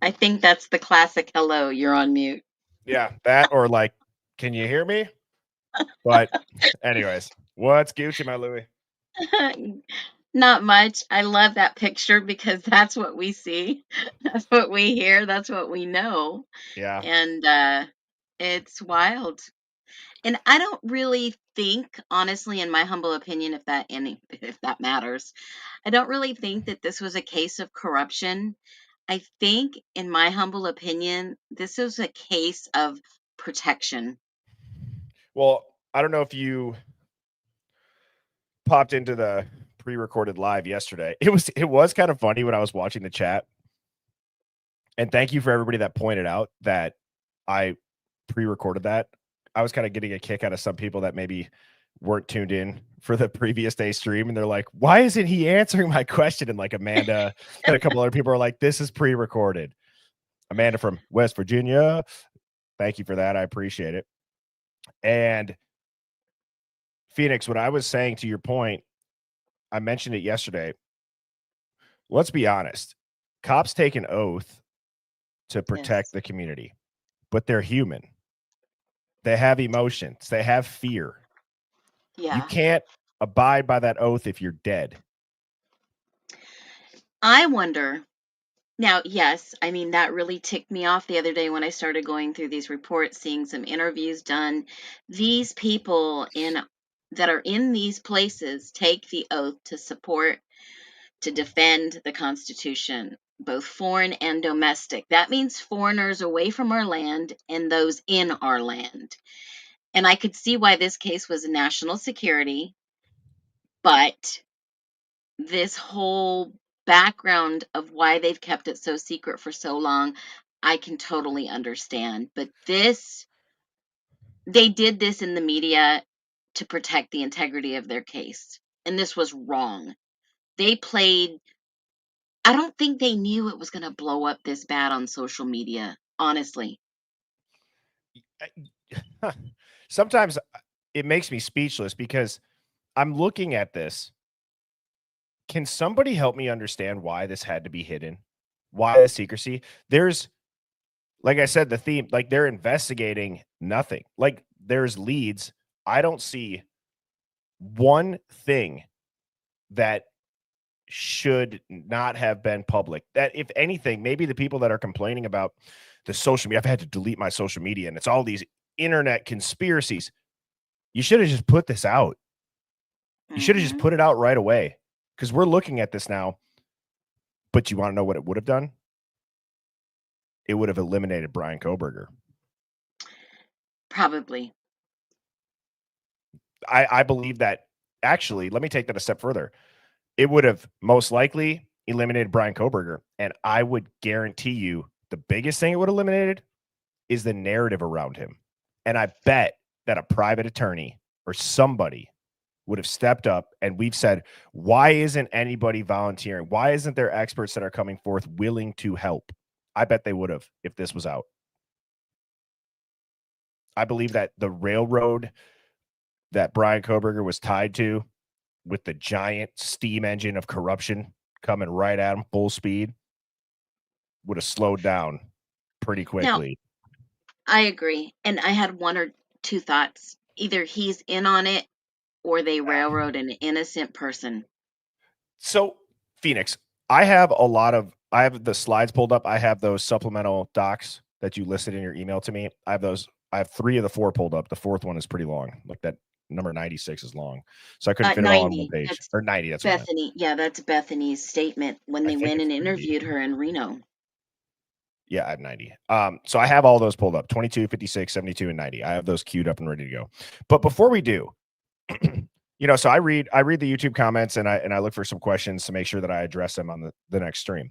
I think that's the classic hello, you're on mute. Yeah, that or like, can you hear me? But anyways, what's Gucci, my Louie? Not much. I love that picture because that's what we see. That's what we hear. That's what we know. Yeah. And it's wild. And I don't really think, honestly, in my humble opinion, if that matters, I don't really think that this was a case of corruption. I think, in my humble opinion, this was a case of protection. Well, I don't know if you popped into the pre-recorded live yesterday. It was kind of funny when I was watching the chat. And thank you for everybody that pointed out that I pre-recorded that. I was kind of getting a kick out of some people that maybe weren't tuned in for the previous day stream, and they're like, why isn't he answering my question? And like Amanda and a couple other people are like, this is pre-recorded. Amanda from West Virginia, thank you for that. I appreciate it. And Phoenix, what I was saying to your point, I mentioned it yesterday. Let's be honest. Cops take an oath to protect Yes. the community, but they're human. They have emotions. They have fear. You Yeah. can't abide by that oath if you're dead. I wonder. Now, yes, I mean, that really ticked me off the other day when I started going through these reports, seeing some interviews done. These people that are in these places take the oath to support, to defend the Constitution, both foreign and domestic. That means foreigners away from our land and those in our land. And I could see why this case was national security, but this whole background of why they've kept it so secret for so long, I can totally understand. But they did this in the media to protect the integrity of their case. And this was wrong. They played, I don't think they knew it was going to blow up this bad on social media, honestly. Sometimes it makes me speechless because I'm looking at this. Can somebody help me understand why this had to be hidden? Why the secrecy? There's, like I said, the theme, like they're investigating nothing. Like there's leads. I don't see one thing that should not have been public. That, if anything, maybe the people that are complaining about the social media, I've had to delete my social media and it's all these internet conspiracies. You should have just put this out. You should have just Hmm. put it out right away because we're looking at this now. But you want to know what it would have done? It would have eliminated Brian Koberger. Probably. I believe that. Actually, let me take that a step further. It would have most likely eliminated Brian Koberger. And I would guarantee you the biggest thing it would have eliminated is the narrative around him. And I bet that a private attorney or somebody would have stepped up, and we've said, why isn't anybody volunteering? Why isn't there experts that are coming forth willing to help? I bet they would have if this was out. I believe that the railroad that Brian Koberger was tied to, with the giant steam engine of corruption coming right at him full speed, would have slowed down pretty Now, quickly. I agree. And I had one or two thoughts. Either he's in on it or they railroad an innocent person. So, Phoenix, I have the slides pulled up. I have those supplemental docs that you listed in your email to me. I have those. I have 3 of the 4 pulled up. The 4th one is pretty long. Like that number 96 is long. So I couldn't fit it all on one 90. page. That's Or 90, that's what I meant. Bethany. Yeah, that's Bethany's statement when I they think went it's and 90. interviewed her in Reno. Yeah, I have 90. So I have all those pulled up, 22, 56, 72, and 90. I have those queued up and ready to go. But before we do, so I read the YouTube comments and I look for some questions to make sure that I address them on the next stream.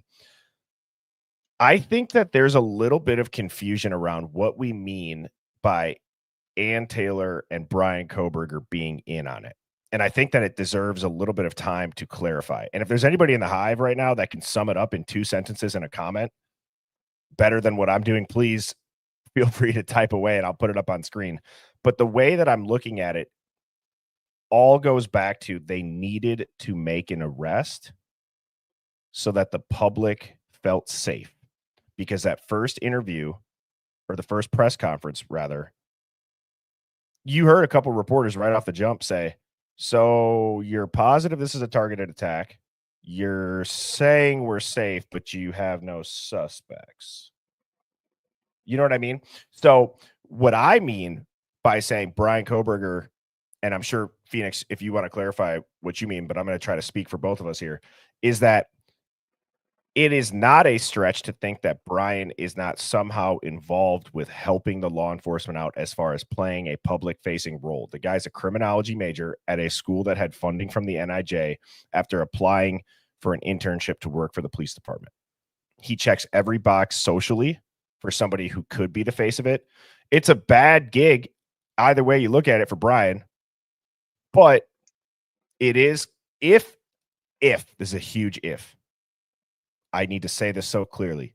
I think that there's a little bit of confusion around what we mean by Ann Taylor and Brian Koberger being in on it. And I think that it deserves a little bit of time to clarify. And if there's anybody in the Hive right now that can sum it up in 2 sentences in a comment better than what I'm doing, please feel free to type away and I'll put it up on screen. But the way that I'm looking at it all goes back to they needed to make an arrest so that the public felt safe. because that first interview, or the first press conference rather, you heard a couple reporters right off the jump say, "So you're positive this is a targeted attack. You're saying we're safe, but you have no suspects." You know what I mean? So, what I mean by saying Brian Koberger, and I'm sure Phoenix, if you want to clarify what you mean, but I'm going to try to speak for both of us here, is that it is not a stretch to think that Brian is not somehow involved with helping the law enforcement out as far as playing a public facing role. The guy's a criminology major at a school that had funding from the NIJ after applying for an internship to work for the police department. He checks every box socially for somebody who could be the face of it. It's a bad gig either way you look at it for Brian, but it is, if this is a huge if, I need to say this so clearly.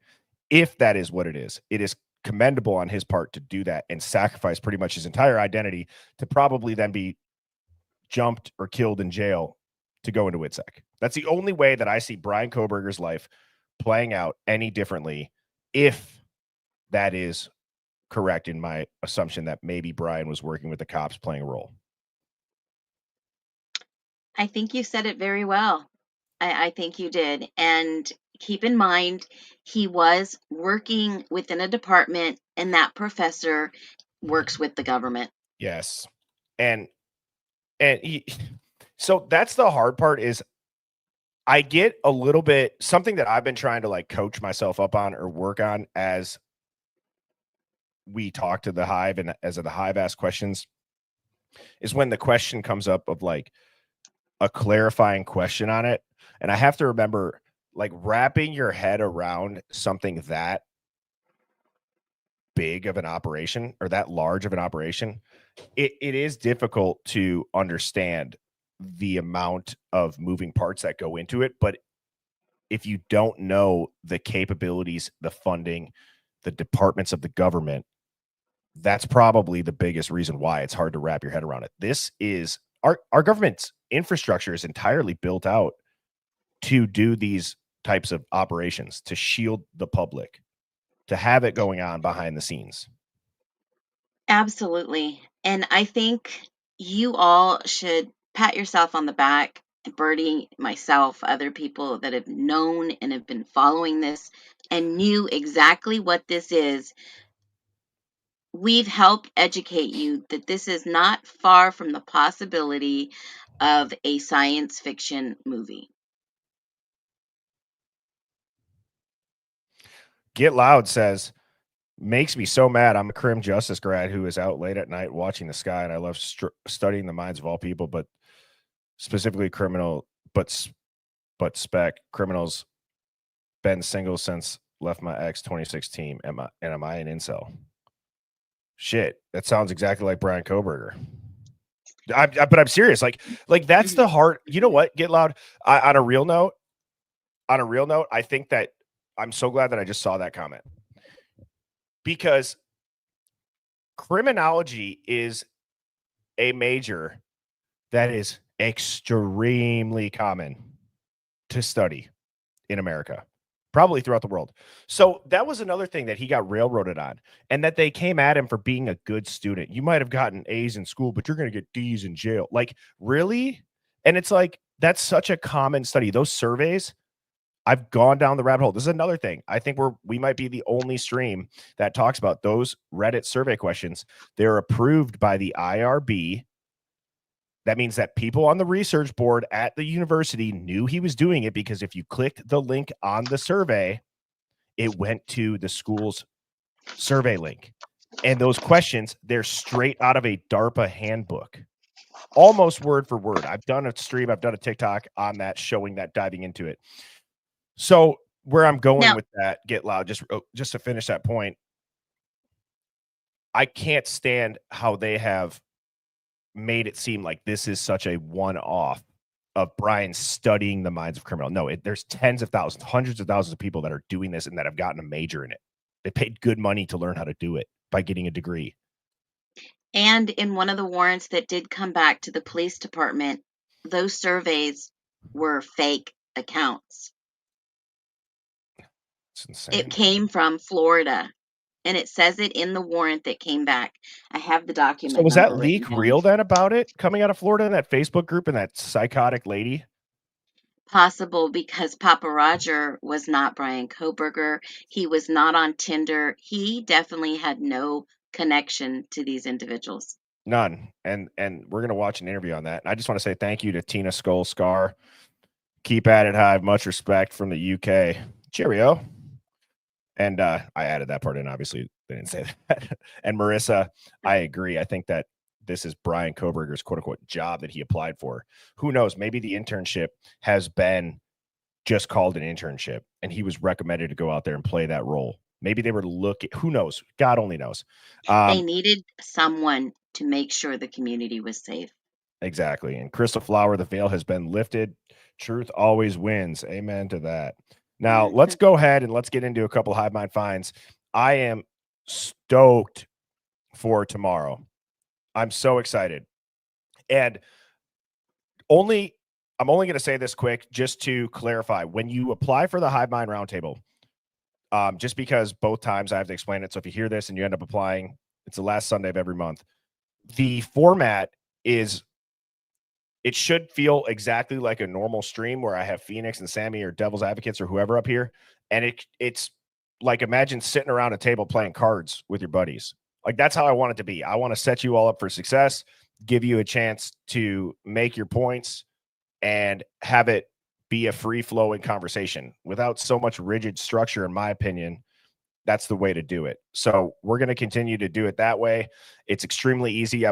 If that is what it is commendable on his part to do that and sacrifice pretty much his entire identity to probably then be jumped or killed in jail to go into WITSEC. That's the only way that I see Brian Koberger's life playing out any differently, if that is correct in my assumption that maybe Brian was working with the cops playing a role. I think you said it very well. I think you did. And keep in mind, he was working within a department, and that professor works with the government. Yes. And he, so that's the hard part is I get a little bit something that I've been trying to like coach myself up on or work on as we talk to the Hive and as the Hive asks questions is when the question comes up of like a clarifying question on it. And I have to remember like wrapping your head around something that big of an operation or that large of an operation, it is difficult to understand the amount of moving parts that go into it. But if you don't know the capabilities, the funding, the departments of the government, that's probably the biggest reason why it's hard to wrap your head around it. This is our government's infrastructure is entirely built out to do these types of operations, to shield the public, to have it going on behind the scenes. Absolutely. And I think you all should pat yourself on the back, Bertie, myself, other people that have known and have been following this and knew exactly what this is. We've helped educate you that this is not far from the possibility of a science fiction movie. Get Loud says, makes me so mad. I'm a crim justice grad who is out late at night watching the sky, and I love studying the minds of all people, but specifically criminal, but spec criminals. Been single since left my ex 2016. Am I an incel? Shit, that sounds exactly like Brian Koberger. But I'm serious. Like that's the heart. You know what? Get Loud. On a real note, I think that I'm so glad that I just saw that comment because criminology is a major that is extremely common to study in America, probably throughout the world. So that was another thing that he got railroaded on, and that they came at him for being a good student. You might have gotten A's in school, but you're going to get D's in jail. Like, really? And it's like, that's such a common study. Those surveys, I've gone down the rabbit hole. This is another thing. I think we might be the only stream that talks about those Reddit survey questions. They're approved by the IRB. That means that people on the research board at the university knew he was doing it because if you clicked the link on the survey, it went to the school's survey link. And those questions, they're straight out of a DARPA handbook, almost word for word. I've done a stream, I've done a TikTok on that, showing that, diving into it. So where I'm going Now, with that, Get Loud, just to finish that point, I can't stand how they have made it seem like this is such a one-off of Brian studying the minds of criminals. No, there's tens of thousands, hundreds of thousands of people that are doing this and that have gotten a major in it. They paid good money to learn how to do it by getting a degree. and in one of the warrants that did come back to the police department, those surveys were fake accounts. It's It insane. came from Florida, and it says it in the warrant that came back. I have the So document was that number written leak down. real then about it coming out of Florida in that Facebook group and that psychotic lady? Possible because Papa Roger was not Brian Koberger. He was not on Tinder. He definitely had no connection to these individuals. None. And we're gonna watch an interview on that. And I just want to say thank you to Tina Skull Scar. Keep at it, Hive. Much respect from the UK. Cheerio. And I added that part in. Obviously, they didn't say that. And Marissa, I agree. I think that this is Brian Koberger's quote unquote job that he applied for. Who knows? Maybe the internship has been just called an internship and he was recommended to go out there and play that role. Maybe they were looking, who knows? God only knows. They needed someone to make sure the community was safe. Exactly. And Crystal Flower, the veil has been lifted. Truth always wins. Amen to that. Now, let's go ahead and let's get into a couple Hive Mind finds. I am stoked for tomorrow. I'm so excited. And I'm only going to say this quick just to clarify. When you apply for the Hive Mind Roundtable, just because both times I have to explain it. So if you hear this and you end up applying, it's the last Sunday of every month. The format is it should feel exactly like a normal stream where I have Phoenix and Sammy or Devil's Advocates or whoever up here. And it's like imagine sitting around a table playing cards with your buddies. Like that's how I want it to be. I want to set you all up for success, give you a chance to make your points and have it be a free flowing conversation without so much rigid structure, in my opinion. That's the way to do it. So we're going to continue to do it that way. It's extremely easy.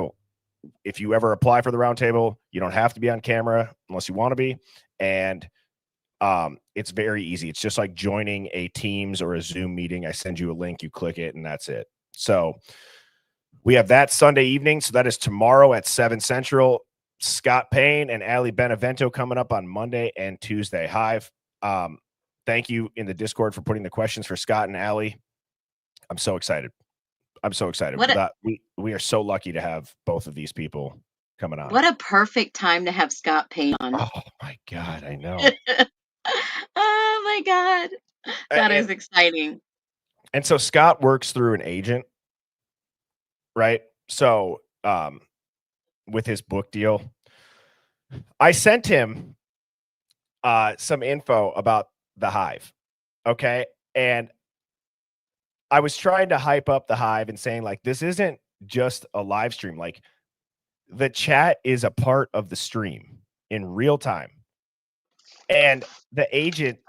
If you ever apply for the roundtable, you don't have to be on camera unless you want to be. And it's very easy. It's just like joining a Teams or a Zoom meeting. I send you a link, you click it, and that's it. So we have that Sunday evening. So that is tomorrow at 7 Central. Scott Payne and Ali Benevento coming up on Monday and Tuesday. Hive. Thank you in the Discord for putting the questions for Scott and Ali. I'm so excited. I'm so excited. What a That we are so lucky to have both of these people coming on. what a perfect time to have Scott Payne on. Oh my God, I know. Oh my God. That And is exciting. and so Scott works through an agent, right? So with his book deal, I sent him some info about the Hive. Okay. And I was trying to hype up the Hive and saying, like, this isn't just a live stream. Like the chat is a part of the stream in real time. And the agent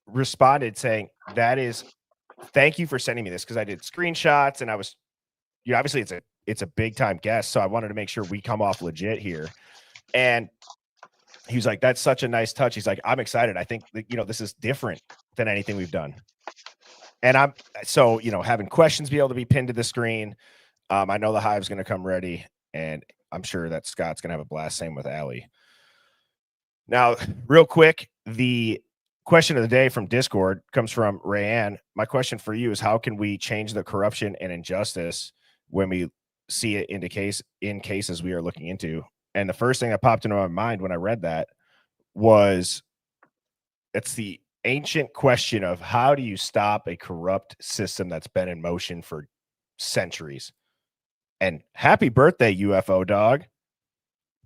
responded saying, thank you for sending me this because I did screenshots and I was, obviously it's a big time guest. So I wanted to make sure we come off legit here. And he was like, that's such a nice touch. He's like, I'm excited. I think that, this is different than anything we've done. And I'm so, having questions be able to be pinned to the screen. I know the Hive's going to come ready and I'm sure that Scott's going to have a blast. Same with Allie. Now, real quick, the question of the day from Discord comes from Rayanne. My question for you is how can we change the corruption and injustice when we see it in cases we are looking into? And the first thing that popped into my mind when I read that was it's the ancient question of how do you stop a corrupt system that's been in motion for centuries? And happy birthday, UFO dog.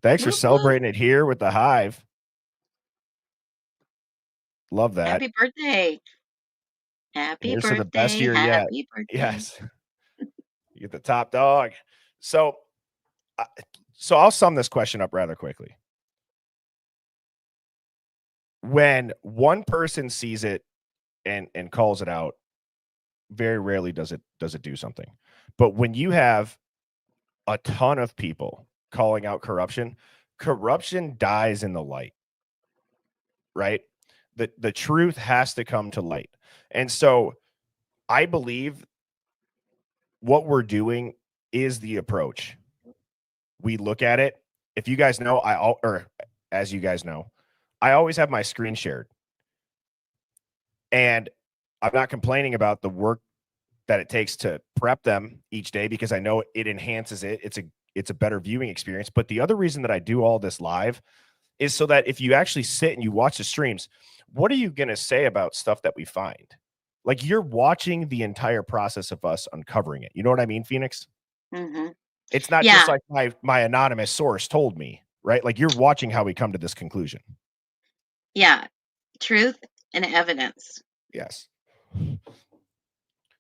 Thanks for Whoop, whoop. celebrating it here with the Hive. Love that. Happy birthday. Happy Here's to the best birthday. year yet. Happy birthday. Yes. You get the top dog. So, so I'll sum this question up rather quickly. When one person sees it and calls it out, very rarely does it do something. But when you have a ton of people calling out corruption, corruption dies in the light, right? The truth has to come to light. And so I believe what we're doing is the approach. We look at it. If you guys know, as you guys know, I always have my screen shared. And I'm not complaining about the work that it takes to prep them each day because I know it enhances it. It's a better viewing experience. But the other reason that I do all this live is so that if you actually sit and you watch the streams, what are you going to say about stuff that we find? Like, you're watching the entire process of us uncovering it. You know what I mean, Phoenix? Hmm. It's not just Yeah, like my anonymous source told me, right? Like, you're watching how we come to this conclusion. yeah. Truth and evidence. Yes.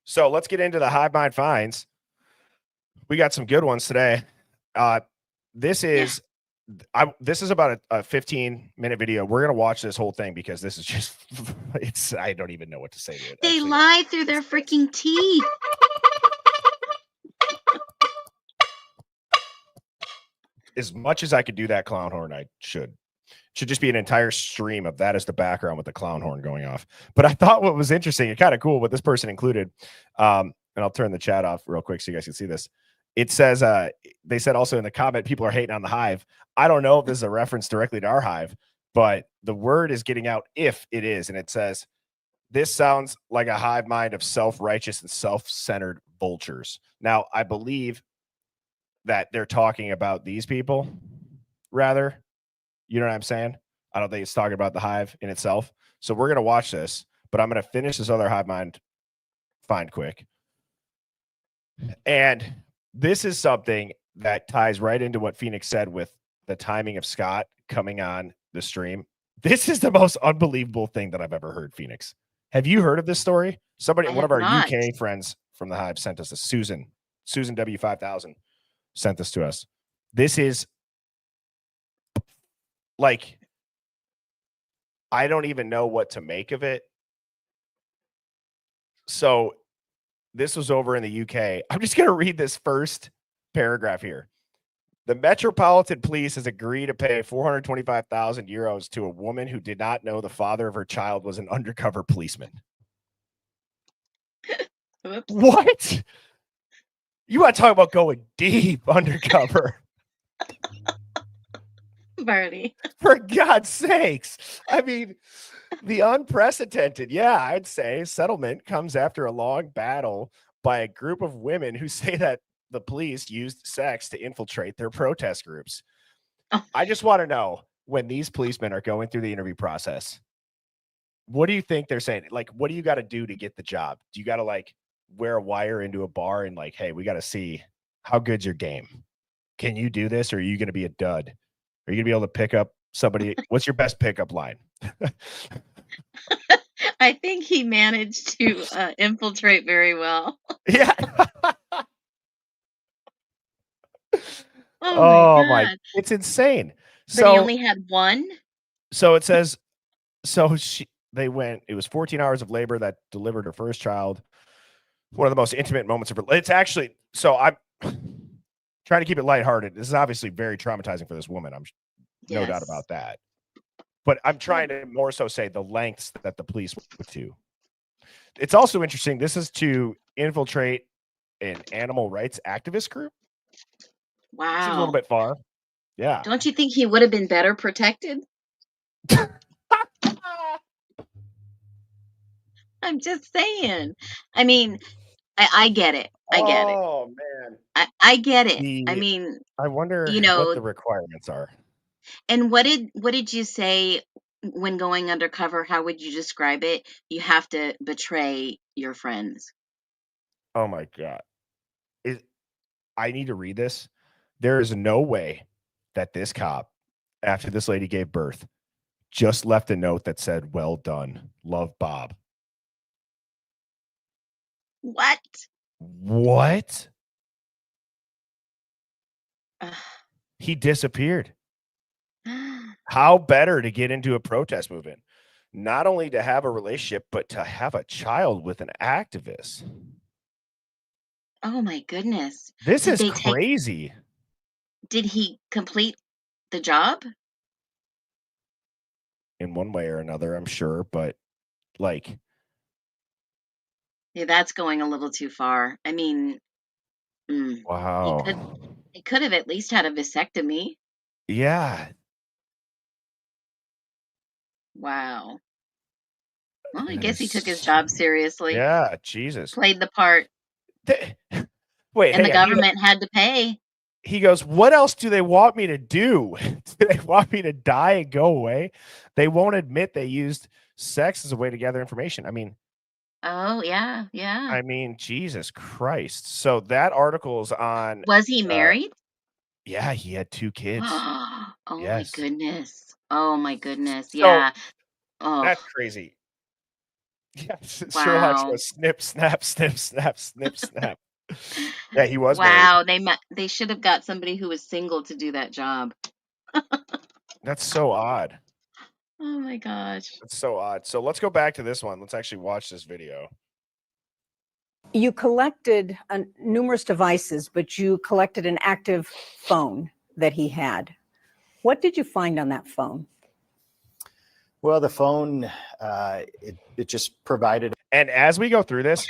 So let's get into the Hive Mind finds. We got some good ones today. Uh, this Yeah. is this is about a 15-minute video. We're gonna watch this whole thing because this is just it's I don't even know what to say to it. They Actually, lie through their listen to this. freaking teeth. As much as I could do that clown horn, I should just be an entire stream of that as the background with the clown horn going off. But I thought what was interesting and kind of cool what this person included, and I'll turn the chat off real quick so you guys can see this. It says, they said also in the comment, people are hating on the Hive. I don't know if this is a reference directly to our Hive, but the word is getting out if it is. And it says, this sounds like a hive mind of self-righteous and self-centered vultures. Now, I believe that they're talking about these people rather. You know what I'm saying? I don't think it's talking about the Hive in itself. So we're going to watch this, but I'm going to finish this other Hive mind find quick. And this is something that ties right into what Phoenix said with the timing of Scott coming on the stream. This is the most unbelievable thing that I've ever heard, Phoenix. Have you heard of this story? Somebody, I one have of our not. UK friends from the Hive sent us this. Susan W5000 sent this to us. This is like, I don't even know what to make of it. So this was over in the UK. I'm just going to read this first paragraph here. The Metropolitan Police has agreed to pay 425,000 euros to a woman who did not know the father of her child was an undercover policeman. Whoops. What? You want to talk about going deep undercover? Bertie. For God's sakes. I mean, the unprecedented, yeah, I'd say settlement comes after a long battle by a group of women who say that the police used sex to infiltrate their protest groups. Oh, I just want to know, when these policemen are going through the interview process, what do you think they're saying? Like, what do you got to do to get the job? Do you got to like wear a wire into a bar and like, hey, we got to see how good's your game? Can you do this, or are you going to be a dud? Are you going to be able to pick up somebody? What's your best pickup line? I think he managed to infiltrate very well. Yeah. Oh my Oh my, God. it's insane. But he So only had one? so it says, so they went, it was 14 hours of labor that delivered her first child. One of the most intimate moments of her. It's actually, so I'm trying to keep it lighthearted. This is obviously very traumatizing for this woman. I'm no doubt Yes. about that. But I'm Yeah. trying to more so say the lengths that the police went to. It's also interesting. This is to infiltrate an animal rights activist group. Seems a little Wow. bit far. Yeah. Don't you think he would have been better protected? I'm just saying. I mean, I get it. I get it. Oh man. I get it. I The mean, I wonder you what know, the requirements are. and what did you say when going undercover? How would you describe it? You have to betray your friends. Oh my god. It, I need to read this. There is no way that this cop, after this lady gave birth, just left a note that said, "Well done. Love, Bob." What? What? Ugh. He disappeared. How better to get into a protest movement? Not only to have a relationship, but to have a child with an activist. Oh my goodness. This Did is they take crazy. did he complete the job? In one way or another, I'm sure, but like, Yeah, that's going a little too far. I mean, he could wow. he could have at least had a vasectomy. Yeah. Wow. Well, I That guess he took his is, job seriously, yeah, Jesus. played the part, Th- Wait, and the hang on. government had to pay. He goes, what else do they want me to do? Do they want me to die and go away? They won't admit they used sex as a way to gather information. I mean, Oh, yeah, yeah. I mean, Jesus Christ. So that article's on, Was he uh, married? yeah, he had 2 kids. Oh my Yes. goodness. Oh my goodness. So Yeah. Oh, that's crazy. Yes, Sherlock wow. says, "Snip, snap, snip, snap, snip, snap." Yeah, he was married. Wow. They should have got somebody who was single to do that job. That's so odd. Oh my gosh. That's so odd. So let's go back to this one. Let's actually watch this video. You collected numerous devices, but you collected an active phone that he had. What did you find on that phone? Well, the phone, it just provided. And as we go through this,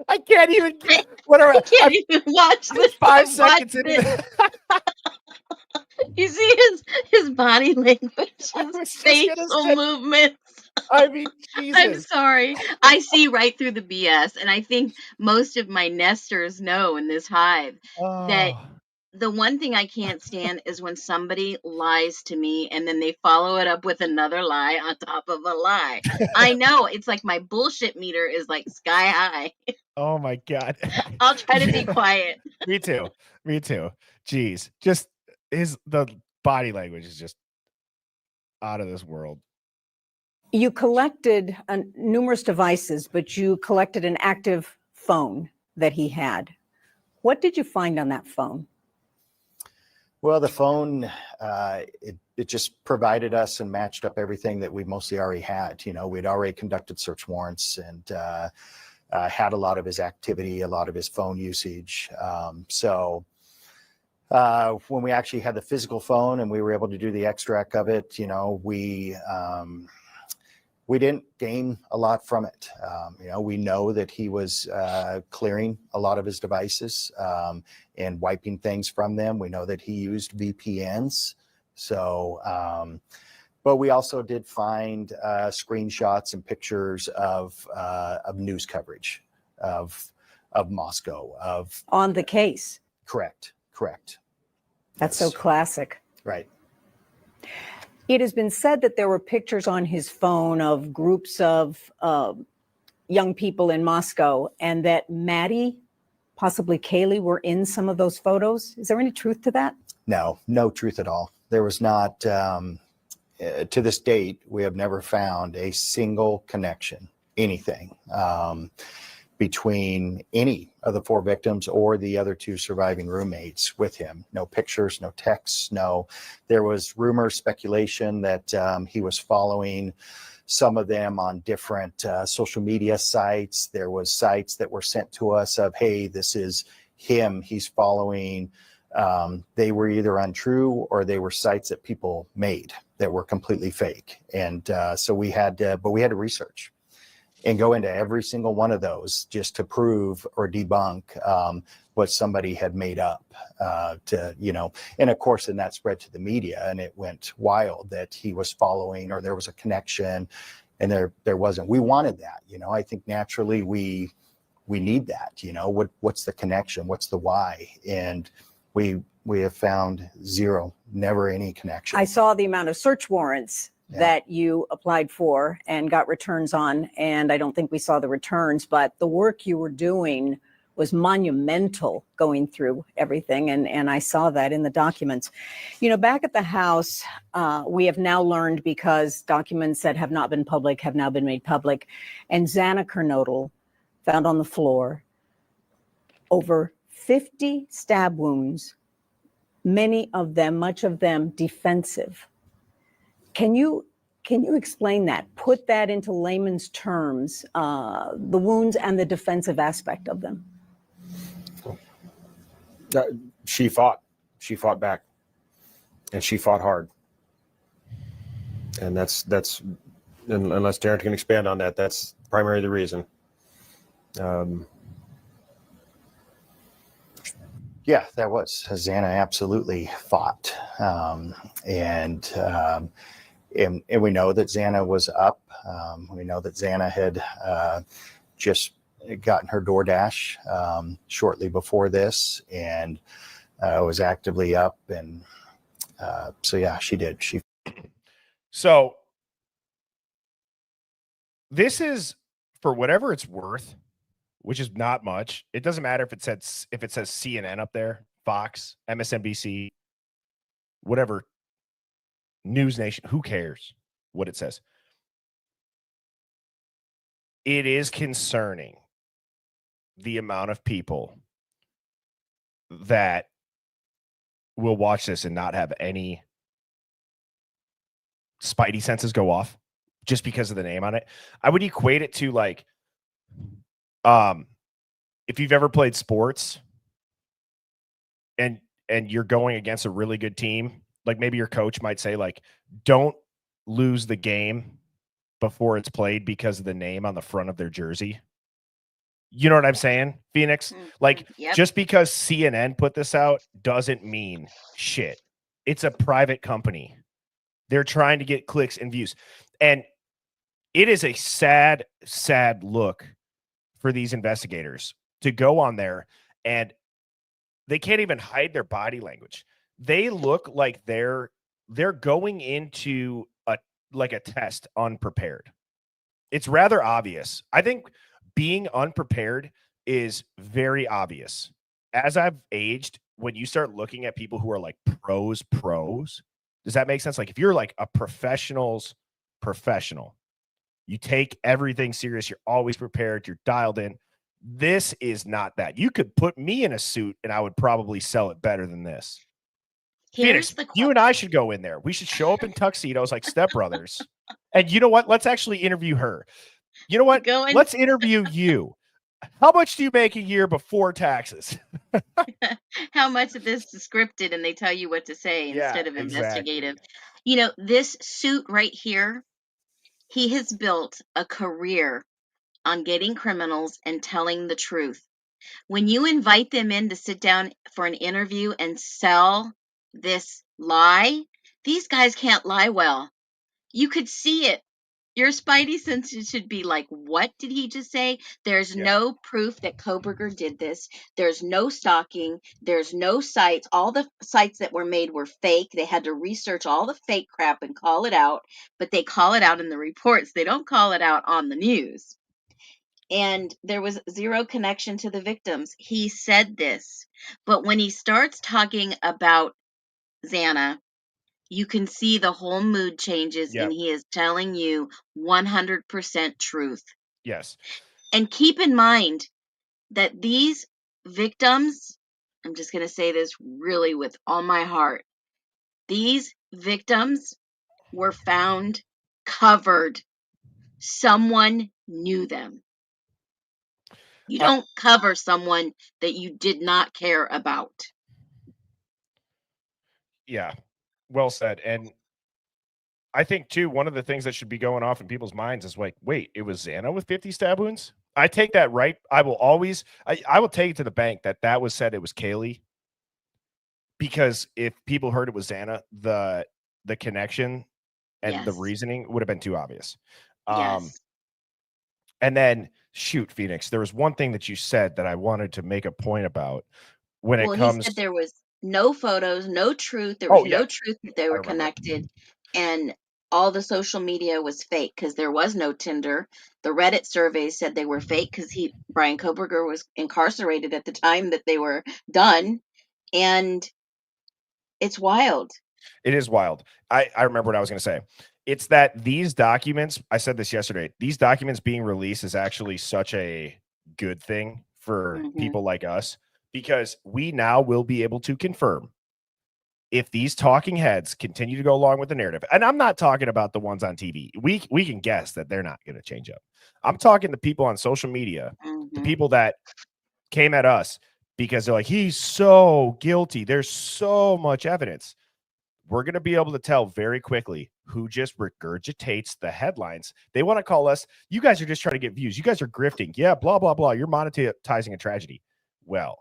I can't even what I are can't I'm even watch I'm this. 5 I've watched seconds into it. the You see his body language, I his was just gonna facial say, movements. I mean, I'm Jesus. sorry. I see right through the BS, and I think most of my nesters know in this hive that Oh. the one thing I can't stand is when somebody lies to me and then they follow it up with another lie on top of a lie. I know it's like my bullshit meter is like sky high. Oh my god. I'll try to be Yeah, quiet. me too. Me too. Jeez. Just the body language is just out of this world. You collected numerous devices, but you collected an active phone that he had. What did you find on that phone? Well, the phone, it just provided us and matched up everything that we mostly already had. You know, we'd already conducted search warrants and had a lot of his activity, a lot of his phone usage. When we actually had the physical phone and we were able to do the extract of it, you know, we didn't gain a lot from it. You know, we know that he was clearing a lot of his devices and wiping things from them. We know that he used VPNs. So, but we also did find screenshots and pictures of news coverage of Moscow. On the case. Correct. That's Yes. so classic. Right. It has been said that there were pictures on his phone of groups of young people in Moscow, and that Maddie, possibly Kaylee, were in some of those photos. Is there any truth to that? No truth at all. There was not, to this date, we have never found a single connection, anything, between any of the 4 victims or the other 2 surviving roommates with him. No pictures, no texts, no. There was rumor, speculation that he was following some of them on different social media sites. There was sites that were sent to us of, hey, this is him, he's following. They were either untrue or they were sites that people made that were completely fake. And so we had to research and go into every single one of those just to prove or debunk what somebody had made up you know, and of course, then that spread to the media and it went wild that he was following or there was a connection, and there wasn't. We wanted that, you know. I think naturally we need that, you know, what's the connection, what's the why, and we have found zero, never any connection. I saw the amount of search warrants Yeah. that you applied for and got returns on, and I don't think we saw the returns, but the work you were doing was monumental going through everything, and I saw that in the documents. You know, back at the house, we have now learned, because documents that have not been public have now been made public, and Xana Kernodle found on the floor over 50 stab wounds, many of them, much of them defensive. Can you explain that? Put that into layman's terms, the wounds and the defensive aspect of them. She fought back, and she fought hard. And that's unless Darren can expand on that, that's primarily the reason. Yeah, that was. Xana absolutely fought. And we know that Xana was up. We know that Xana had just gotten her DoorDash shortly before this, and was actively up. And so, yeah, she did. So this is, for whatever it's worth, which is not much. It doesn't matter if it says CNN up there, Fox, MSNBC, whatever, News Nation, who cares what it says? It is concerning the amount of people that will watch this and not have any spidey senses go off just because of the name on it. I would equate it to like, if you've ever played sports and you're going against a really good team, like maybe your coach might say like, don't lose the game before it's played because of the name on the front of their jersey. You know what I'm saying, Phoenix? Like, Yep. just because CNN put this out doesn't mean shit. It's a private company. They're trying to get clicks and views. And it is a sad, sad look for these investigators to go on there, and they can't even hide their body language. They look like they're going into a test unprepared. It's rather obvious. I think being unprepared is very obvious. As I've aged, when you start looking at people who are like pros, does that make sense? Like if you're like a professional's professional, you take everything serious, you're always prepared, you're dialed in. This is not that. You could put me in a suit and I would probably sell it better than this. Here's Phoenix, you and I should go in there. We should show up in tuxedos like stepbrothers. And you know what? Let's actually interview her. You know what? Let's interview you. How much do you make a year before taxes? How much of this is scripted and they tell you what to say instead of investigative? Exactly. You know, this suit right here, he has built a career on getting criminals and telling the truth. When you invite them in to sit down for an interview and sell this lie, these guys can't lie well. You could see it. Your spidey senses should be like, what did he just say? There's no proof that Koberger did this. There's no stalking. There's no sites. All the sites that were made were fake. They had to research all the fake crap and call it out, but they call it out in the reports. They don't call it out on the news. And there was zero connection to the victims. He said this, but when he starts talking about Xana, you can see the whole mood changes, and he is telling you 100% truth. Yes. And keep in mind that these victims, I'm just going to say this really with all my heart, these victims were found covered. Someone knew them. You don't cover someone that you did not care about. Yeah, well said. And I think too, one of the things that should be going off in people's minds is like, wait, it was Xana with 50 stab wounds? I take that right. I will always, I will take it to the bank that was said it was Kaylee. Because if people heard it was Xana, the connection and the reasoning would have been too obvious. Yes. And then shoot, Phoenix, there was one thing that you said that I wanted to make a point about when it comes. He said there was no photos, no truth. There was no truth that they were connected, and all the social media was fake because there was no Tinder. The Reddit surveys said they were fake because Brian Koberger was incarcerated at the time that they were done, and it's wild. It is wild. I remember what I was going to say. It's that these documents, I said this yesterday, these documents being released is actually such a good thing for people like us, because we now will be able to confirm if these talking heads continue to go along with the narrative. And I'm not talking about the ones on TV. We can guess that they're not going to change up. I'm talking to people on social media, the people that came at us because they're like, he's so guilty. There's so much evidence. We're going to be able to tell very quickly who just regurgitates the headlines. They want to call us, you guys are just trying to get views. You guys are grifting. Yeah, blah, blah, blah. You're monetizing a tragedy. Well,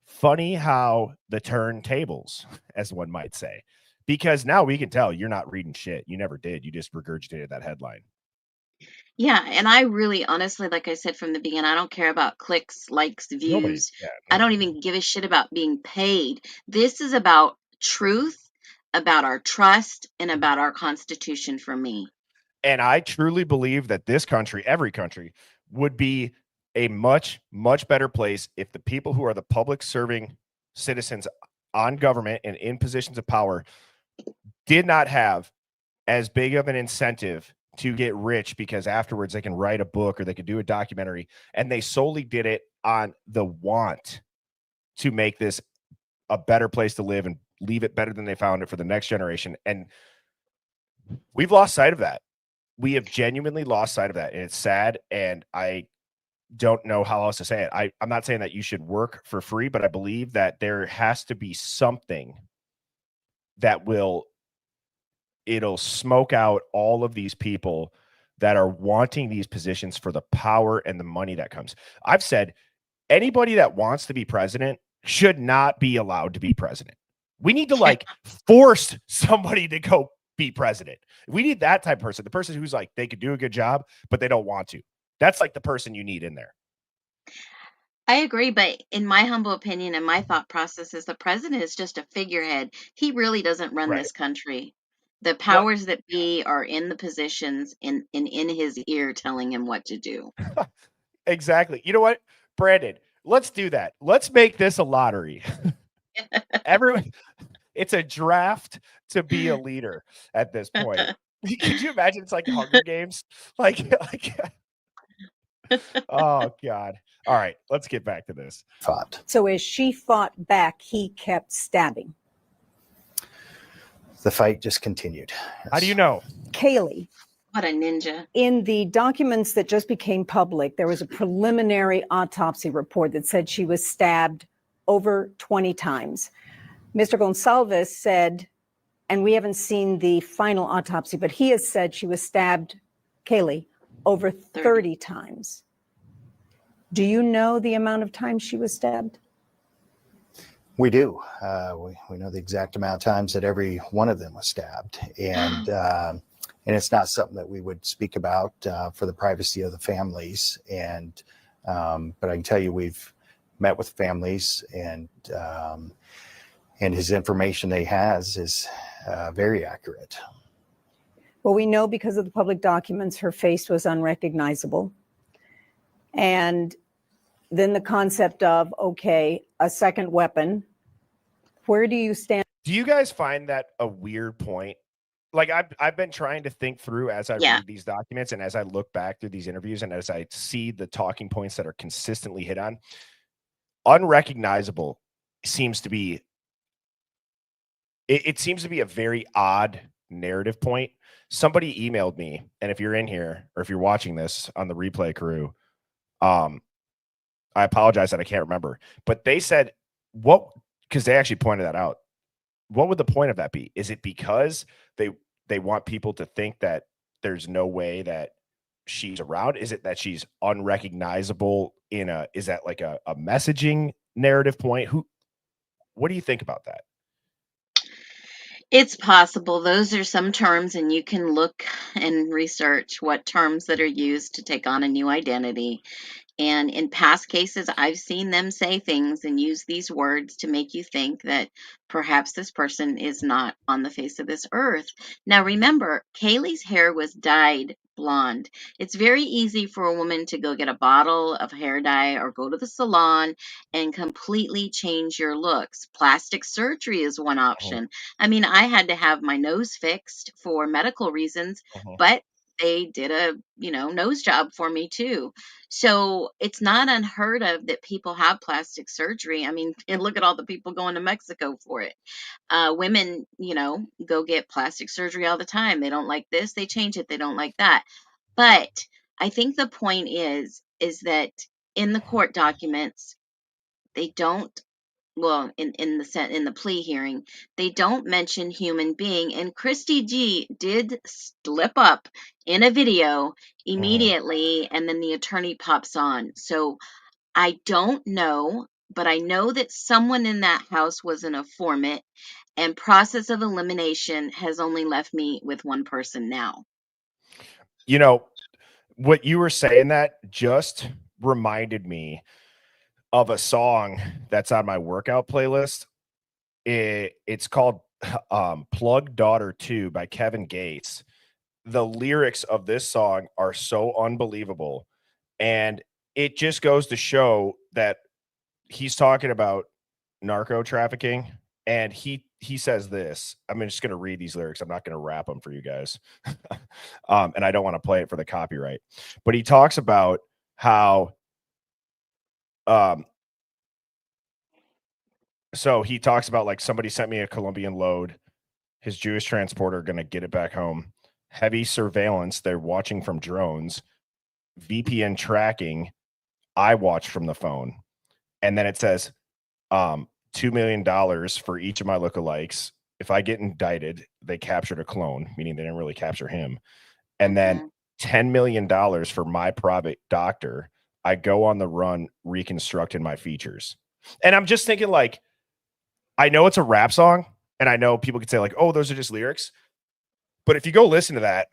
funny how the turntables, as one might say, because now we can tell you're not reading shit. You never did. You just regurgitated that headline. Yeah, and I really, honestly, like I said from the beginning, I don't care about clicks, likes, views. I don't even give a shit about being paid. This is about truth, about our trust, and about our Constitution for me. And I truly believe that this country, every country, would be a much, much better place if the people who are the public serving citizens on government and in positions of power did not have as big of an incentive to get rich, because afterwards they can write a book or they could do a documentary, and they solely did it on the want to make this a better place to live and leave it better than they found it for the next generation. And we've lost sight of that. We have genuinely lost sight of that, and it's sad. And I don't know how else to say it. I'm not saying that you should work for free, but I believe that there has to be something that it'll smoke out all of these people that are wanting these positions for the power and the money that comes. I've said anybody that wants to be president should not be allowed to be president. We need to like force somebody to go be president. We need that type of person, the person who's like, they could do a good job, but they don't want to. That's like the person you need in there. I agree, but in my humble opinion and my thought process is the president is just a figurehead. He really doesn't run Right. this country. The Well, powers that be are in the positions and in his ear telling him what to do. exactly. You know what, Brandon, let's do that. Let's make this a lottery. Everyone, it's a draft to be a leader at this point. Could you imagine? It's like Hunger Games. Like oh God. All right, let's get back to this. Fought. So as she fought back, he kept stabbing. The fight just continued. How do you know? Kaylee, What a ninja. in the documents that just became public, there was a preliminary autopsy report that said she was stabbed over 20 times. Mr. Gonsalves said, and we haven't seen the final autopsy, but he has said she was stabbed, Kaylee, over 30 times. Do you know the amount of times she was stabbed? We do. We know the exact amount of times that every one of them was stabbed, and it's not something that we would speak about for the privacy of the families. And but I can tell you, we've met with families, and his information that he has is very accurate. Well, we know because of the public documents, her face was unrecognizable. And then the concept of, okay, a second weapon. Where do you stand? Do you guys find that a weird point? Like I've been trying to think through as I read these documents and as I look back through these interviews and as I see the talking points that are consistently hit on. Unrecognizable seems to be it seems to be a very odd narrative point. Somebody emailed me, and if you're in here or if you're watching this on the replay crew, I apologize that I can't remember, but they said because they actually pointed that out. What would the point of that be? Is it because they want people to think that there's no way that she's around? Is it that she's unrecognizable is that like a messaging narrative point? What do you think about that? It's possible. Those are some terms, and you can look and research what terms that are used to take on a new identity. And in past cases, I've seen them say things and use these words to make you think that perhaps this person is not on the face of this earth. Now, remember, Kaylee's hair was dyed blonde. It's very easy for a woman to go get a bottle of hair dye or go to the salon and completely change your looks. Plastic surgery is one option. I mean, I had to have my nose fixed for medical reasons, but they did a nose job for me too. So it's not unheard of that people have plastic surgery. I mean, and look at all the people going to Mexico for it. Women, go get plastic surgery all the time. They don't like this, they change it. They don't like that. But I think the point is that in the court documents, they don't, well, in the plea hearing, they don't mention human being. And Christy G did slip up in a video immediately, and then the attorney pops on. So I don't know, but I know that someone in that house was an informant, and process of elimination has only left me with one person now. What you were saying that just reminded me of a song that's on my workout playlist. It's called Plug Daughter 2 by Kevin Gates. the lyrics of this song are so unbelievable. And it just goes to show that he's talking about narco trafficking. And he says this. I'm just going to read these lyrics. I'm not going to rap them for you guys. And I don't want to play it for the copyright. But he talks about how so he talks about like somebody sent me a Colombian load. His Jewish transporter going to get it back home. Heavy surveillance. They're watching from drones. VPN tracking. I watch from the phone. And then it says $2 million for each of my lookalikes. If I get indicted, they captured a clone, meaning they didn't really capture him. And then $10 million for my private doctor. I go on the run reconstructing my features. And I'm just thinking, like, I know it's a rap song, and I know people could say, like, oh, those are just lyrics. But if you go listen to that,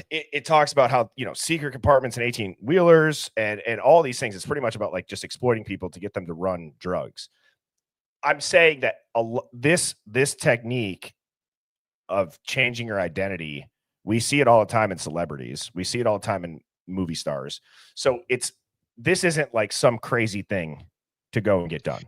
it talks about how, you know, secret compartments and 18-wheelers and all these things. It's pretty much about like just exploiting people to get them to run drugs. I'm saying that this technique of changing your identity, we see it all the time in celebrities. We see it all the time in movie stars. So this isn't like some crazy thing to go and get done.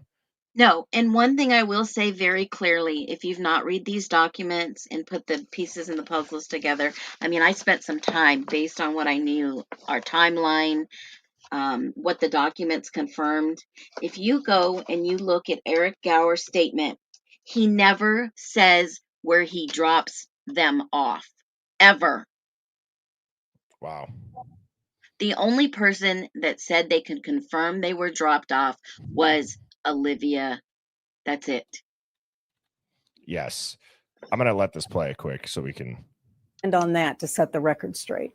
No, and one thing I will say very clearly, if you've not read these documents and put the pieces and the puzzles together, I mean, I spent some time based on what I knew, our timeline, what the documents confirmed. If you go and you look at Eric Gower's statement, he never says where he drops them off, ever. Wow. The only person that said they could confirm they were dropped off was Olivia. That's it. Yes. I'm going to let this play quick so we can. And on that to set the record straight.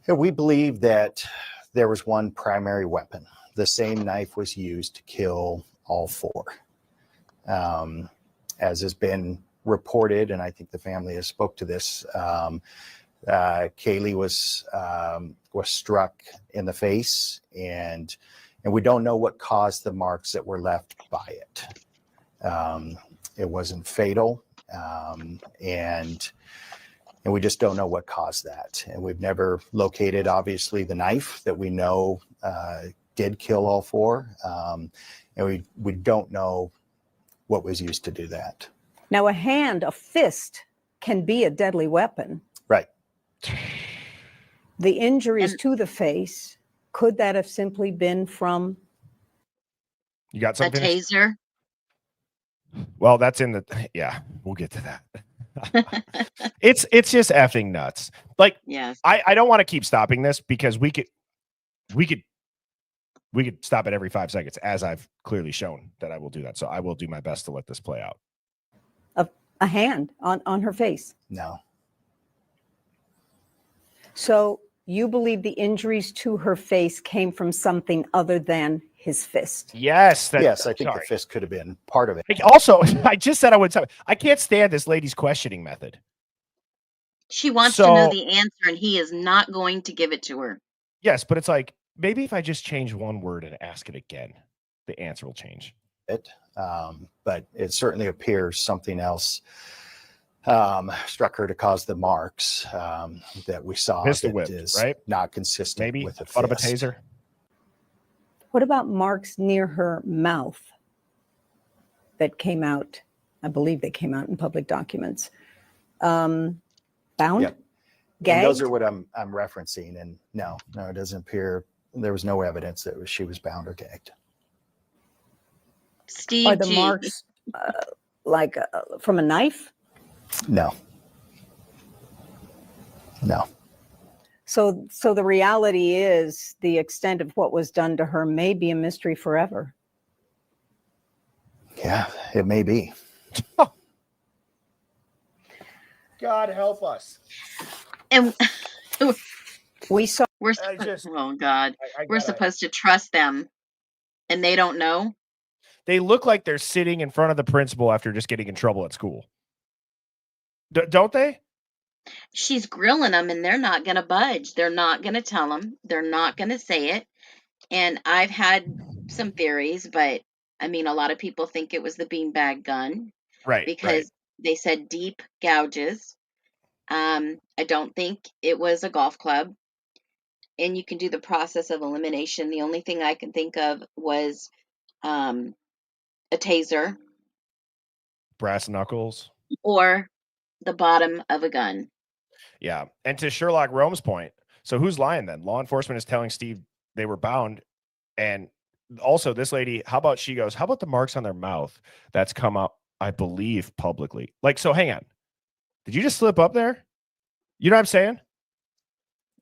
Yeah, we believe that there was one primary weapon. The same knife was used to kill all four. As has been reported, and I think the family has spoke to this, Kaylee was struck in the face, and we don't know what caused the marks that were left by it. It wasn't fatal, and we just don't know what caused that. And we've never located, obviously, the knife that we know did kill all four, and we don't know what was used to do that. Now, a fist can be a deadly weapon. Right. The injuries to the face, could that have simply been from You got something? A taser? Well, that's in the, yeah, we'll get to that. It's just effing nuts. Like, Yes. I don't want to keep stopping this because we could stop it every 5 seconds, as I've clearly shown that I will do that. So I will do my best to let this play out. a hand on her face? No. So you believe the injuries to her face came from something other than his fist? Yes. Yes, I think the fist could have been part of it. Also, I just said I would. I can't stand this lady's questioning method. She wants to know the answer, and he is not going to give it to her. Yes, but it's like, maybe if I just change one word and ask it again, the answer will change. But it certainly appears something else struck her to cause the marks that we saw. Pistol whip, right? Not consistent maybe with a fist. Out of a taser. What about marks near her mouth that came out? I believe they came out in public documents. Bound? Yep. Gagged? And those are what I'm referencing. And no, it doesn't appear. There was no evidence that she was bound or gagged. Steve Are the G. marks like from a knife? No. So the reality is the extent of what was done to her may be a mystery forever. Yeah, it may be. God help us. And we saw. We're supposed to trust them, and they don't know. They look like they're sitting in front of the principal after just getting in trouble at school. Don't they? She's grilling them, and they're not going to budge. They're not going to tell them. They're not going to say it. And I've had some theories, but I mean, a lot of people think it was the beanbag gun. Right. Because they said deep gouges. I don't think it was a golf club. And you can do the process of elimination. The only thing I can think of was a taser Brass knuckles. or the bottom of a gun. Yeah. And to Sherlock Rome's point, so who's lying then? Law enforcement is telling Steve they were bound. And also, this lady, how about she goes, how about the marks on their mouth? That's come up, I believe, publicly. Like, so hang on. Did you just slip up there? You know what I'm saying?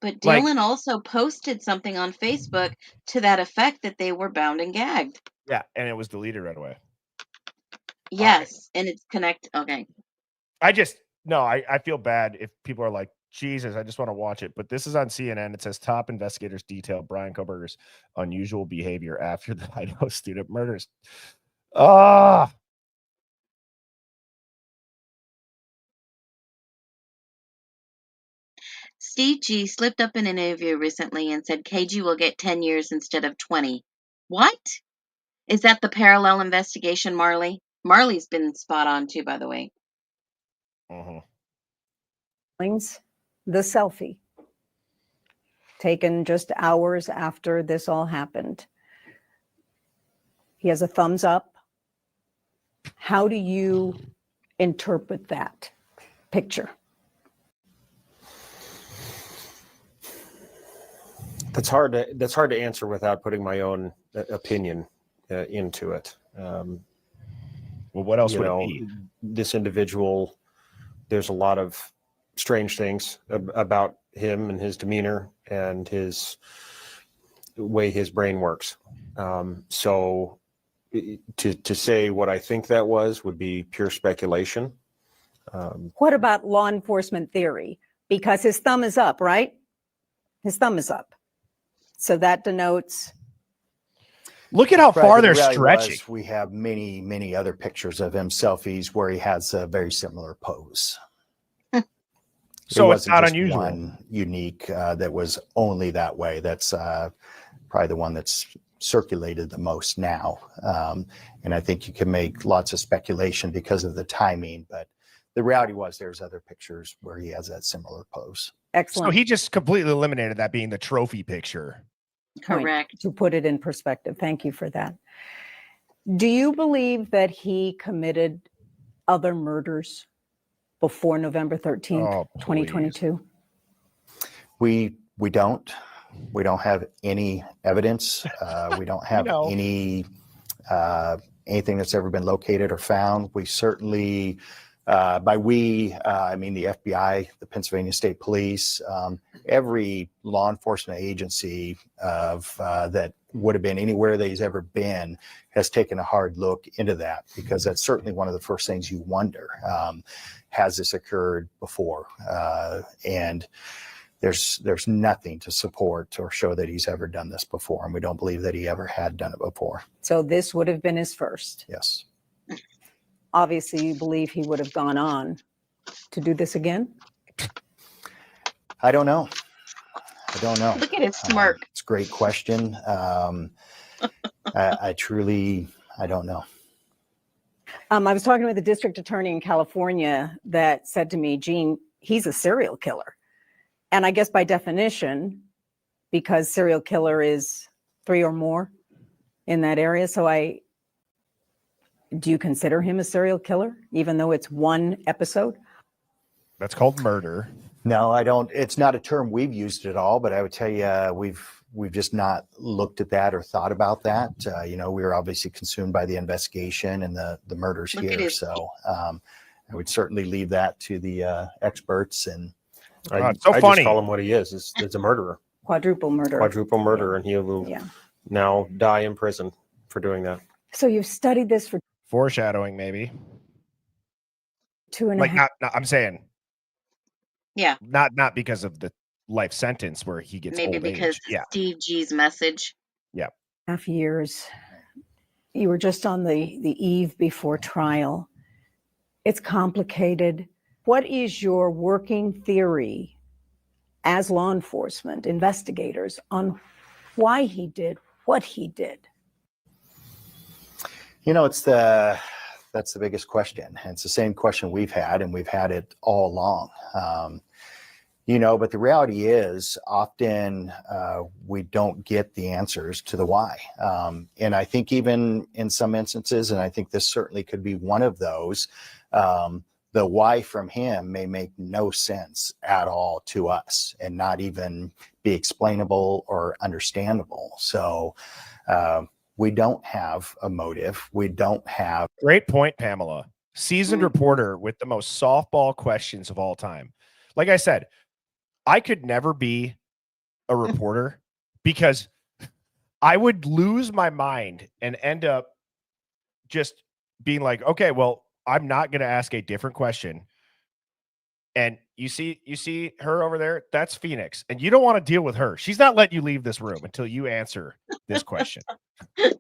But Like, Dylan also posted something on Facebook to that effect that they were bound and gagged. yeah. And it was deleted right away. Yes. And it's okay. I feel bad if people are like, Jesus, I just want to watch it. But this is on CNN. It says top investigators detail Brian Koberger's unusual behavior after the Idaho student murders. Ah. Steve G slipped up in an interview recently and said KG will get 10 years instead of 20. What? Is that the parallel investigation, Marley? Marley's been spot on too, by the way. Uh-huh. The selfie taken just hours after this all happened. He has a thumbs up. How do you interpret that picture? That's hard to answer without putting my own opinion into it. Well, what else would it be? This individual, there's a lot of strange things about him and his demeanor and his way his brain works. So to say what I think that would be pure speculation. What about law enforcement theory? Because his thumb is up, right? His thumb is up. So that denotes. Look at how far they're stretching. We have many, many other pictures of him, selfies, where he has a very similar pose. So it's not unusual. One unique that was only that way. That's probably the one that's circulated the most now. And I think you can make lots of speculation because of the timing, but the reality was there's other pictures where he has that similar pose. Excellent. So he just completely eliminated that being the trophy picture. Correct. To put it in perspective. Thank you for that. Do you believe that he committed other murders before November 13th, 2022? We don't. We don't have any evidence. We don't have anything that's ever been located or found. We certainly, I mean the FBI, the Pennsylvania State Police, every law enforcement agency that would have been anywhere that he's ever been has taken a hard look into that, because that's certainly one of the first things you wonder. Has this occurred before? And there's nothing to support or show that he's ever done this before, and we don't believe that he ever had done it before. So this would have been his first. Yes. Obviously, you believe he would have gone on to do this again? I don't know. Look at his smirk. It's a great question. I don't know. I was talking with a district attorney in California that said to me, Gene, he's a serial killer. And I guess by definition, because serial killer is 3 or more in that area. So do you consider him a serial killer, even though it's one episode? That's called murder. No, I don't. It's not a term we've used at all, but I would tell you we've just not looked at that or thought about that. We were obviously consumed by the investigation and the murders here. So I would certainly leave that to the experts. And I just call him what he is. It's a murderer. Quadruple murder. And he will now die in prison for doing that. So you've studied this for foreshadowing, maybe 2.5. I'm saying, yeah, not because of the life sentence where he gets maybe old because age. Steve G's message. Yeah, 2.5 years. You were just on the eve before trial. It's complicated. What is your working theory as law enforcement investigators on why he did what he did? It's the That's the biggest question. And it's the same question we've had, and we've had it all along. But the reality is often we don't get the answers to the why. And I think even in some instances, and I think this certainly could be one of those, the why from him may make no sense at all to us and not even be explainable or understandable. So we don't have a motive. We don't have. Great point, Pamela. Seasoned reporter with the most softball questions of all time. Like I said, I could never be a reporter because I would lose my mind and end up just being like, okay, well, I'm not going to ask a different question. And you see her over there? That's Phoenix. And you don't want to deal with her. She's not letting you leave this room until you answer this question.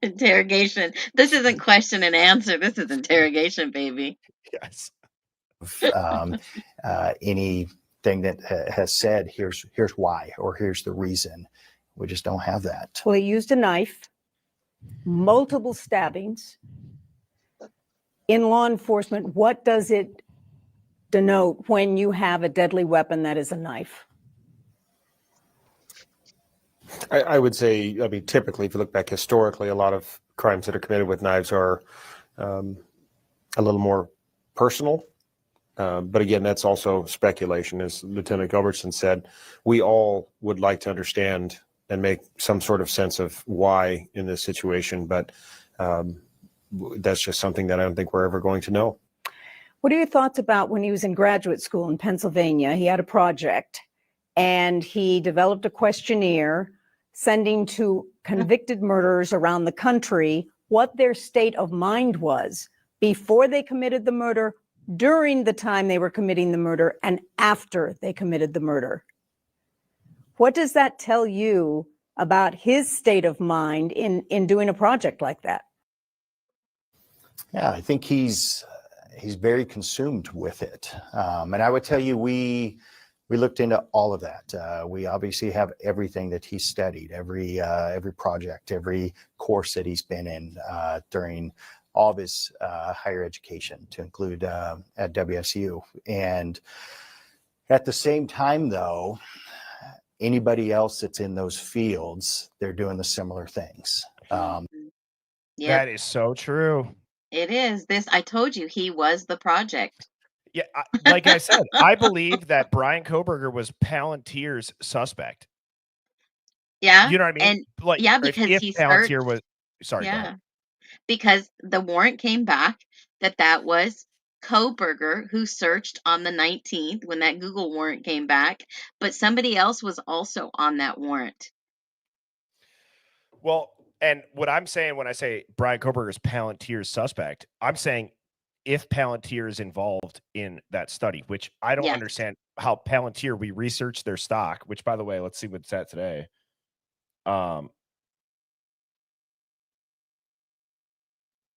Interrogation. This isn't question and answer. This is interrogation, baby. Yes. Anything that has said, here's why, or here's the reason. We just don't have that. Well, he used a knife, multiple stabbings. In law enforcement, what does it denote when you have a deadly weapon that is a knife? I would say, I mean, typically, if you look back historically, a lot of crimes that are committed with knives are a little more personal. But again, that's also speculation. As Lieutenant Gilbertson said, we all would like to understand and make some sort of sense of why in this situation. But that's just something that I don't think we're ever going to know. What are your thoughts about when he was in graduate school in Pennsylvania? He had a project and he developed a questionnaire sending to convicted murderers around the country what their state of mind was before they committed the murder, during the time they were committing the murder, and after they committed the murder. What does that tell you about his state of mind in doing a project like that? Yeah, I think he's very consumed with it. And I would tell you, we looked into all of that. We obviously have everything that he studied, every project, every course that he's been in during all of his higher education, to include at WSU. And at the same time, though, anybody else that's in those fields, they're doing the similar things. Yeah, That is so true. it is. I told you he was the project. Yeah, like I said, I believe that Brian Koberger was Palantir's suspect. Yeah. You know what I mean? And Like, yeah, if because he Palantir searched. was, sorry, go Yeah. ahead. Because the warrant came back that was Koberger who searched on the 19th when that Google warrant came back, but somebody else was also on that warrant. Well, and what I'm saying when I say Brian Koberger is Palantir's suspect, I'm saying if Palantir is involved in that study, which I don't Yes. understand how Palantir, we researched their stock, which, by the way, let's see what's at today.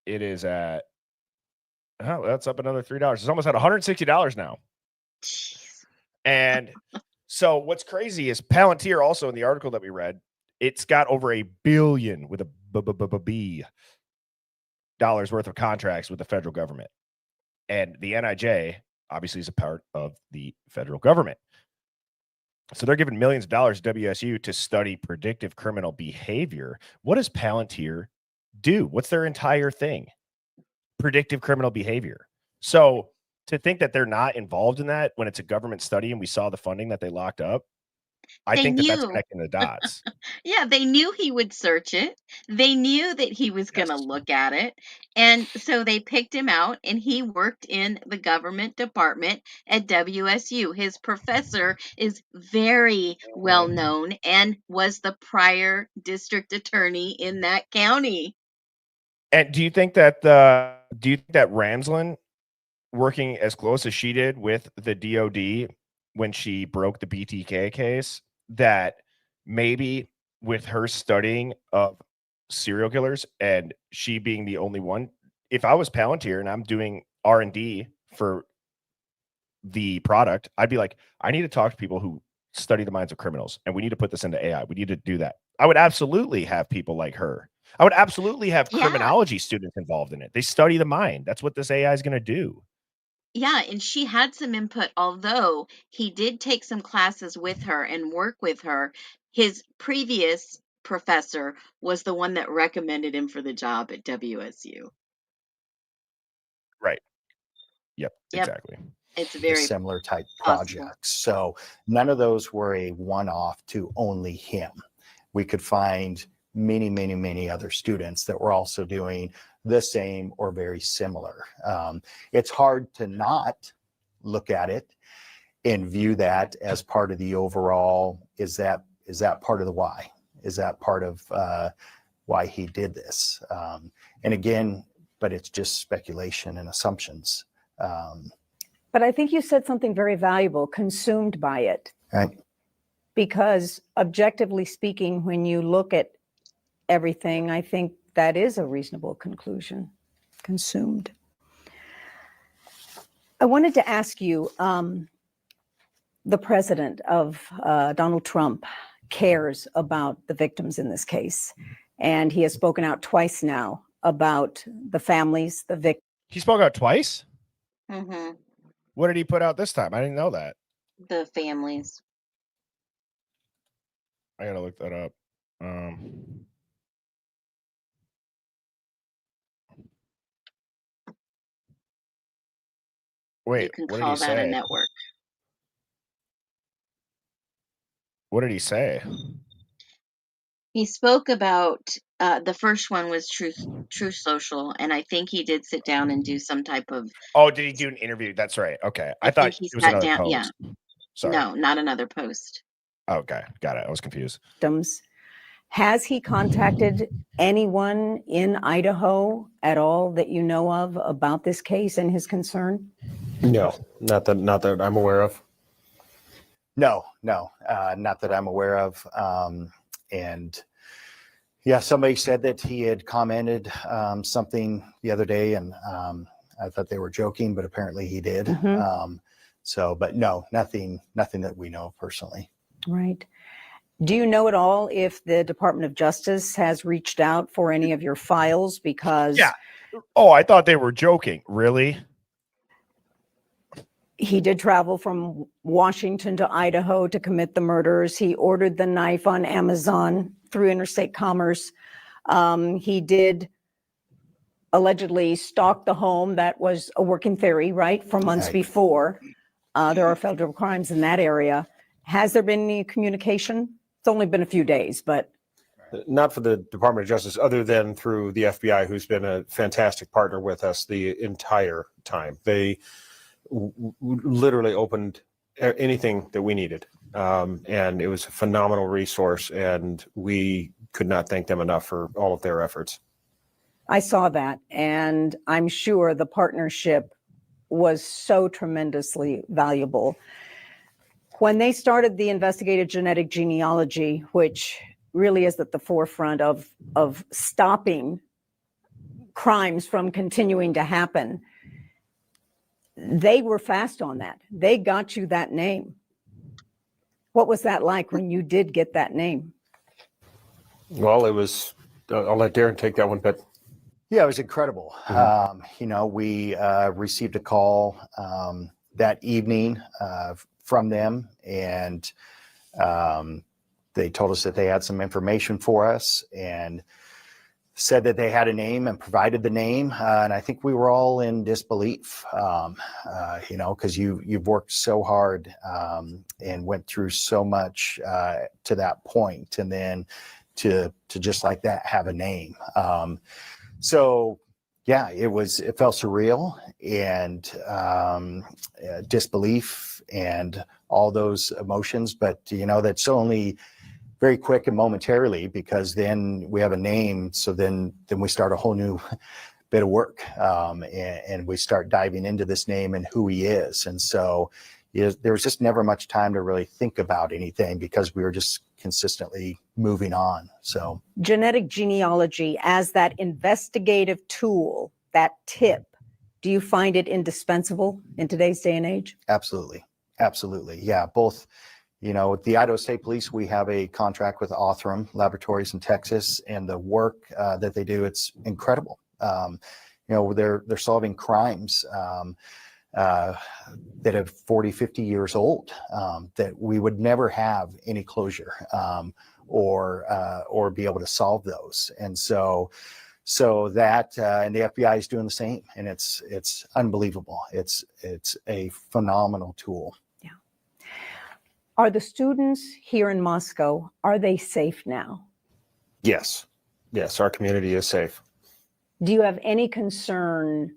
It is at, oh, that's up another $3. It's almost at $160 now. Jeez. And so what's crazy is Palantir also, in the article that we read, it's got over $1 billion with a B dollars worth of contracts with the federal government. And the NIJ obviously is a part of the federal government. So they're giving millions of dollars to WSU to study predictive criminal behavior. What does Palantir do? What's their entire thing? Predictive criminal behavior. So to think that they're not involved in that when it's a government study and we saw the funding that they locked up, I They think that's knew. connecting the dots. Yeah, they knew he would search it. They knew that he was going to Yes. look at it. And so they picked him out, and he worked in the government department at WSU. His professor is very well known and was the prior district attorney in that county. And do you think that Ramslin, working as close as she did with the DOD when she broke the BTK case, that maybe with her studying of serial killers and she being the only one, if I was Palantir and I'm doing R&D for the product, I'd be like, I need to talk to people who study the minds of criminals, and we need to put this into AI. We need to do that. I would absolutely have people like her I would absolutely have Yeah. criminology students involved in it. They study the mind. That's what this AI is going to do. Yeah, and she had some input, although he did take some classes with her and work with her. His previous professor was the one that recommended him for the job at WSU. Right. Yep, Yep, exactly. it's The very similar type possible. projects. So none of those were a one-off to only him. We could find many, many, many other students that were also doing the same or very similar. It's hard to not look at it and view that as part of the overall. Is that part of the why? Is that part of why he did this? And again, but it's just speculation and assumptions. But I think you said something very valuable, consumed by it. Right. Because objectively speaking, when you look at everything, I think that is a reasonable conclusion, consumed. I wanted to ask you, the president of Donald Trump cares about the victims in this case. And he has spoken out twice now about the families, the victims. He spoke out twice? Hmm. What did he put out this time? I didn't know that. The families. I gotta look that up. You Wait, can what did he call that a say? network. What did he say? He spoke about the first one was True Social, and I think he did sit down and do some type of. Oh, did he do an interview? That's right. Okay. I I thought think he it was sat another down. Yeah, post. Sorry. no, not another post. Okay, got it. I was confused. Has he contacted anyone in Idaho at all that you know of about this case and his concern? No, not that I'm aware of. No, not that I'm aware of. And yeah, somebody said that he had commented something the other day, and I thought they were joking, but apparently he did. But no, nothing that we know personally. Right. Do you know at all if the Department of Justice has reached out for any of your files? Because Yeah. Oh, I thought they were joking. Really? he did travel from Washington to Idaho to commit the murders. He ordered the knife on Amazon through interstate commerce. He did allegedly stalk the home. That was a working theory, right, for months Right. before. There are federal crimes in that area. Has there been any communication? It's only been a few days, but. Not for the Department of Justice, other than through the FBI, who's been a fantastic partner with us the entire time. They literally opened anything that we needed. And it was a phenomenal resource, and we could not thank them enough for all of their efforts. I saw that, and I'm sure the partnership was so tremendously valuable. When they started the investigative genetic genealogy, which really is at the forefront of stopping crimes from continuing to happen, they were fast on that. They got you that name. What was that like when you did get that name? Well, it was, I'll let Darren take that one, but. Yeah, it was incredible. We received a call that evening from them, and they told us that they had some information for us and said that they had a name and provided the name. And I think we were all in disbelief, because you've worked so hard and went through so much to that point, and then to just like that have a name. So yeah, it felt surreal, and disbelief and all those emotions, but that's only very quick and momentarily, because then we have a name. So then we start a whole new bit of work, and we start diving into this name and who he is. And so there was just never much time to really think about anything, because we were just consistently moving on. So Genetic genealogy as that investigative tool, that tip, do you find it indispensable in today's day and age? absolutely. Yeah, both You know, the Idaho State Police, we have a contract with Othram Laboratories in Texas, and the work that they do, it's incredible. You know, they're solving crimes that are 40, 50 years old, that we would never have any closure or be able to solve those. And so that and the FBI is doing the same, and it's unbelievable. It's a phenomenal tool. Yeah. Are the students here in Moscow, are they safe now? Yes. Yes, our community is safe. Do you have any concern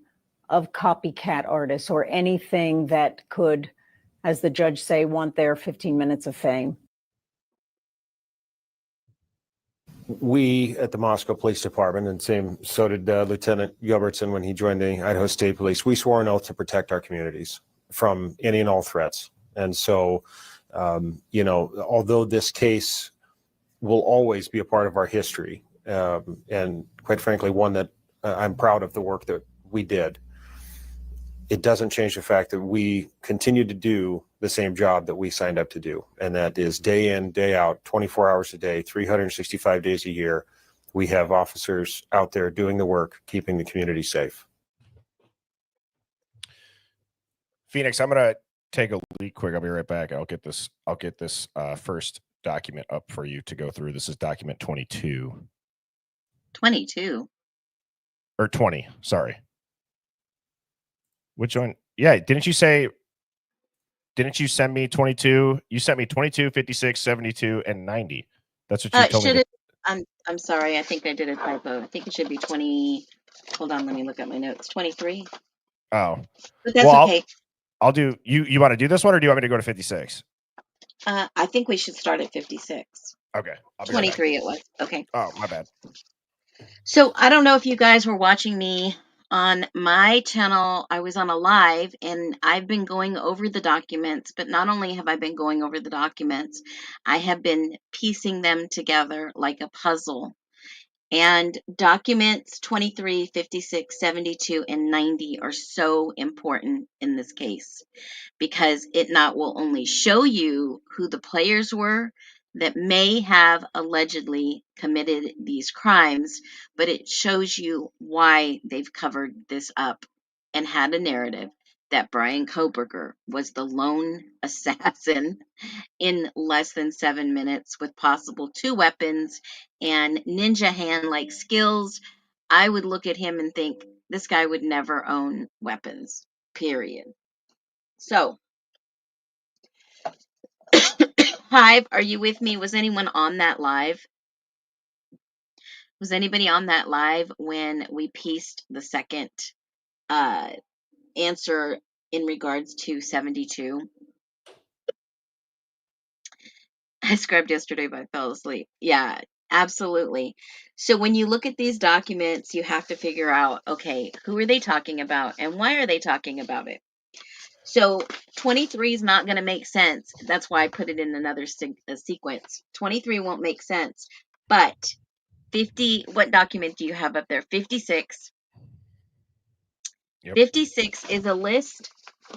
of copycat artists or anything that could, as the judge say, want their 15 minutes of fame? We at the Moscow Police Department, and so did Lieutenant Gilbertson when he joined the Idaho State Police, we swore an oath to protect our communities from any and all threats. And so, you know, although this case will always be a part of our history, and quite frankly, one that I'm proud of the work that we did, it doesn't change the fact that we continue to do the same job that we signed up to do. And that is day in, day out, 24 hours a day, 365 days a year. We have officers out there doing the work, keeping the community safe. Phoenix, I'm going to take a leak quick. I'll be right back. I'll get this first document up for you to go through. This is document 22. 22. Or 20, sorry. Which one? Yeah, didn't you send me 22? You sent me 22, 56, 72, and 90. That's what you told me. I'm sorry. I think I did a typo. I think it should be 20. Hold on. Let me look at my notes. 23. Oh. But that's okay. I'll do, you want to do this one, or do you want me to go to 56? I think we should start at 56. Okay. 23 it was. Okay. Oh, my bad. So I don't know if you guys were watching me on my channel. I was on a live, and I've been going over the documents, but not only have I been going over the documents, I have been piecing them together like a puzzle. And documents 23, 56, 72, and 90 are so important in this case, because it not will only show you who the players were that may have allegedly committed these crimes, but it shows you why they've covered this up and had a narrative that Brian Koberger was the lone assassin in less than 7 minutes with possible 2 weapons and ninja hand-like skills. I would look at him and think this guy would never own weapons, period. So, Hive, are you with me? Was anyone on that live? Was anybody on that live when we pieced the second answer in regards to 72? I scrubbed yesterday, but I fell asleep. Yeah, absolutely. So when you look at these documents, you have to figure out, okay, who are they talking about and why are they talking about it? So 23 is not going to make sense. That's why I put it in another sequence. 23 won't make sense. But 50, what document do you have up there? 56. Yep. 56 is a list,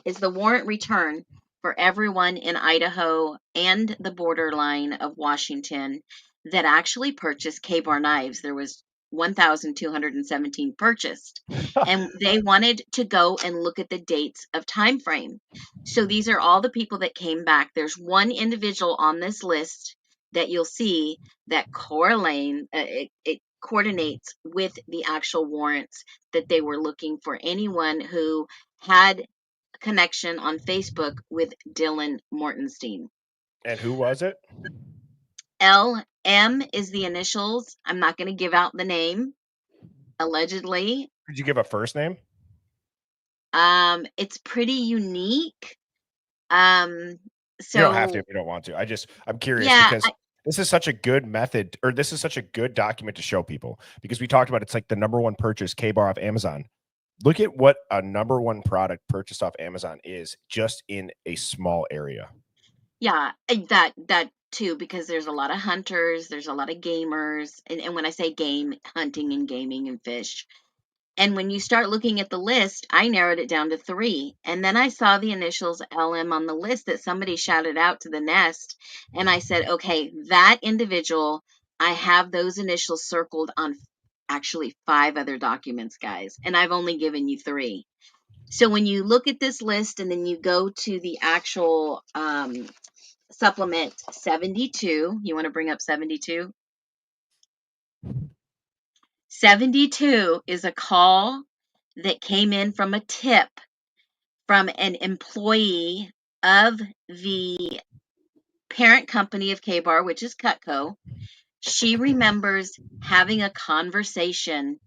is the warrant return for everyone in Idaho and the borderline of Washington that actually purchased K-Bar knives. There was 1,217 purchased, and they wanted to go and look at the dates of time frame. So these are all the people that came back. There's one individual on this list that you'll see that it coordinates with the actual warrants that they were looking for anyone who had a connection on Facebook with Dylan Mortenstein. And who was it? LM is the initials. I'm not going to give out the name. Allegedly. Could you give a first name? It's pretty unique. So you don't have to if you don't want to. I'm curious because this is such a good method, or this is such a good document to show people, because we talked about it's like the #1 purchase K-Bar off Amazon. Look at what a #1 product purchased off Amazon is just in a small area. Yeah, that too, because there's a lot of hunters, there's a lot of gamers, and when I say game, hunting and gaming and fish. And when you start looking at the list, I narrowed it down to 3. And then I saw the initials LM on the list that somebody shouted out to the nest. And I said, okay, that individual, I have those initials circled on actually 5 other documents, guys. And I've only given you 3. So when you look at this list and then you go to the actual supplement 72, you want to bring up 72? 72 is a call that came in from a tip from an employee of the parent company of K-Bar, which is Cutco. She remembers having a conversation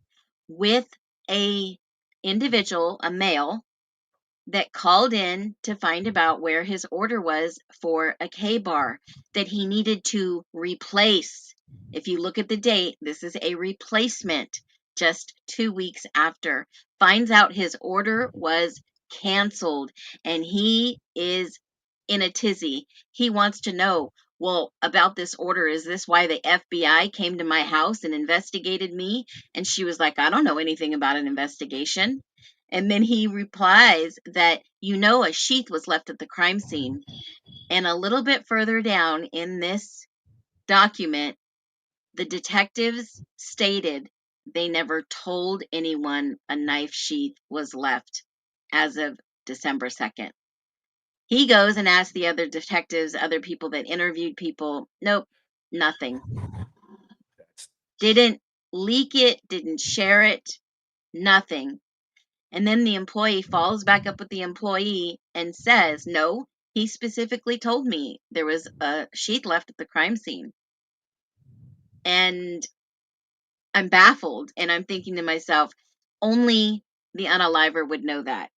with a individual, a male, that called in to find about where his order was for a K-Bar that he needed to replace. If you look at the date, this is a replacement just 2 weeks after. Finds out his order was canceled and he is in a tizzy. He wants to know, well, about this order. Is this why the FBI came to my house and investigated me? And she was like, I don't know anything about an investigation. And then he replies that, a sheath was left at the crime scene. And a little bit further down in this document, the detectives stated they never told anyone a knife sheath was left as of December 2nd. He goes and asks the other detectives, other people that interviewed people. Nope, nothing. Didn't leak it, didn't share it, nothing. And then the employee follows back up with the employee and says, no, he specifically told me there was a sheet left at the crime scene. And I'm baffled and I'm thinking to myself, only the unaliver would know that.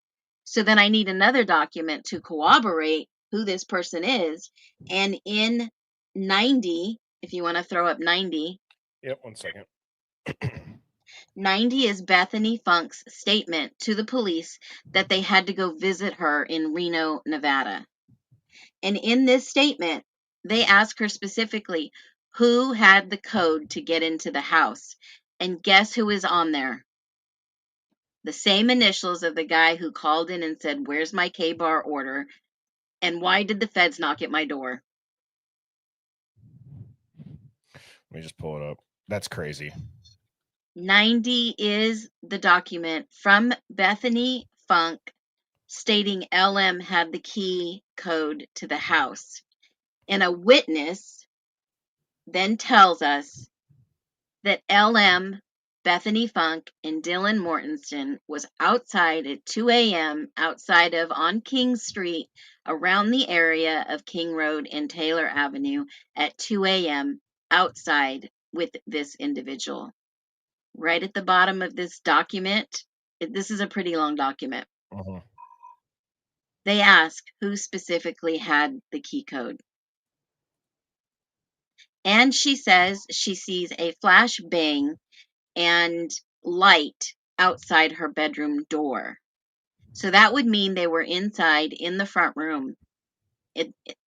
So then I need another document to corroborate who this person is. And in 90, if you want to throw up 90. Yep, 1 second. 90 is Bethany Funk's statement to the police that they had to go visit her in Reno, Nevada. And in this statement, they ask her specifically who had the code to get into the house. And guess who is on there? The same initials of the guy who called in and said, where's my K-Bar order? And why did the feds knock at my door? Let me just pull it up. That's crazy. 90 is the document from Bethany Funk stating LM had the key code to the house. And a witness then tells us that LM, Bethany Funk, and Dylan Mortensen was outside at 2 a.m. outside of on King Street around the area of King Road and Taylor Avenue at 2 a.m. outside with this individual. Right at the bottom of this document, this is a pretty long document. Uh-huh. They ask who specifically had the key code. And she says she sees a flash bang and light outside her bedroom door. So that would mean they were inside in the front room,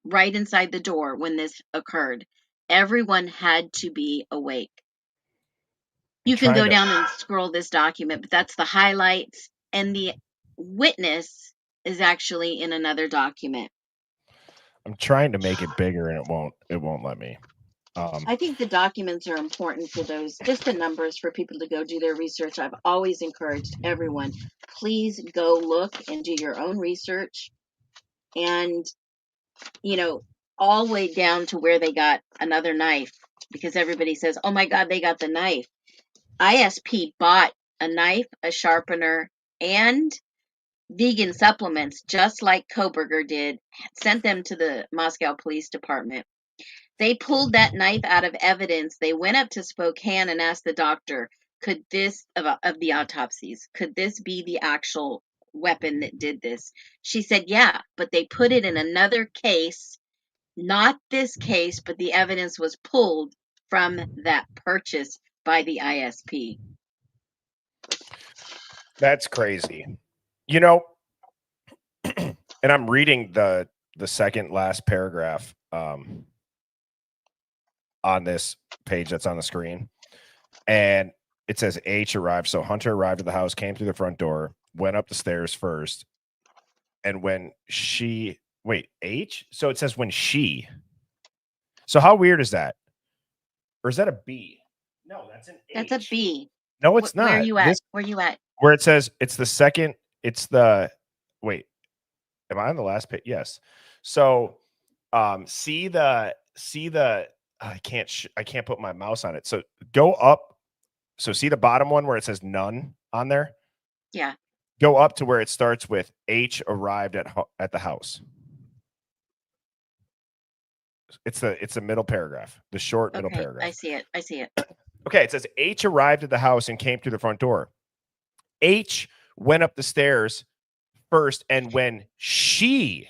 right inside the door when this occurred. Everyone had to be awake. You can go down and scroll this document, but that's the highlights. And the witness is actually in another document. I'm trying to make it bigger and it won't let me. I think the documents are important for those, just the numbers for people to go do their research. I've always encouraged everyone, please go look and do your own research. And, all the way down to where they got another knife, because everybody says, oh my God, they got the knife. ISP bought a knife, a sharpener, and vegan supplements, just like Koberger did, sent them to the Moscow Police Department. They pulled that knife out of evidence. They went up to Spokane and asked the doctor, could this, of the autopsies, could this be the actual weapon that did this? She said, yeah, but they put it in another case, not this case, but the evidence was pulled from that purchase by the ISP. That's crazy. And I'm reading the second last paragraph on this page that's on the screen. And it says H arrived. So Hunter arrived at the house, came through the front door, went up the stairs first. And when she, wait, H? So it says when she. So how weird is that? Or is that a B? No, that's an H. That's a B. No, it's not. Where are you at? Where are you at? Where it says it's the second, it's the, wait, am I on the last page? Yes. So see the, I can't put my mouse on it. So go up. So see the bottom one where it says none on there? Yeah. Go up to where it starts with H arrived at the house. It's the middle paragraph, the short middle paragraph. I see it. I see it. Okay, it says H arrived at the house and came through the front door. H went up the stairs first, and when she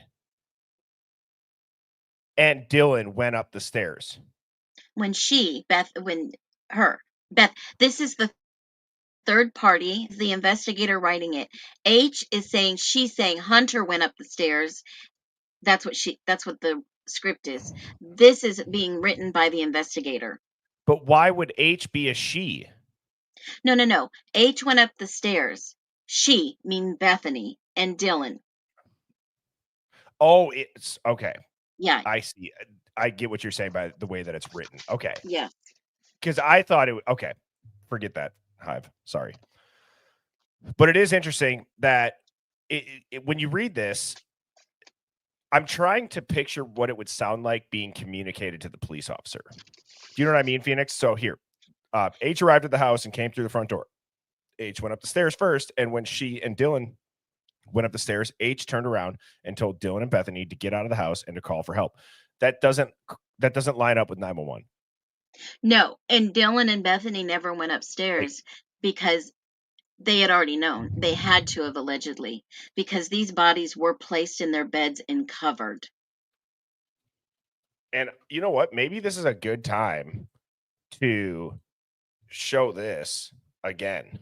and Dylan went up the stairs. When Beth, this is the third party, the investigator writing it. H is saying, she's saying Hunter went up the stairs. That's what the script is. This is being written by the investigator. But why would H be a she? No. H went up the stairs. She, mean Bethany and Dylan. Oh, it's okay. Yeah. I see. I get what you're saying by the way that it's written. Okay. Yeah. Because I thought it would, okay. Forget that, Hive. Sorry. But it is interesting that when you read this, I'm trying to picture what it would sound like being communicated to the police officer. Do you know what I mean, Phoenix? So here, H arrived at the house and came through the front door. H went up the stairs first, and when she and Dylan went up the stairs, H turned around and told Dylan and Bethany to get out of the house and to call for help. That doesn't line up with 911. No, and Dylan and Bethany never went upstairs because they had already known. They had to have, allegedly, because these bodies were placed in their beds and covered. And you know what? Maybe this is a good time to show this again.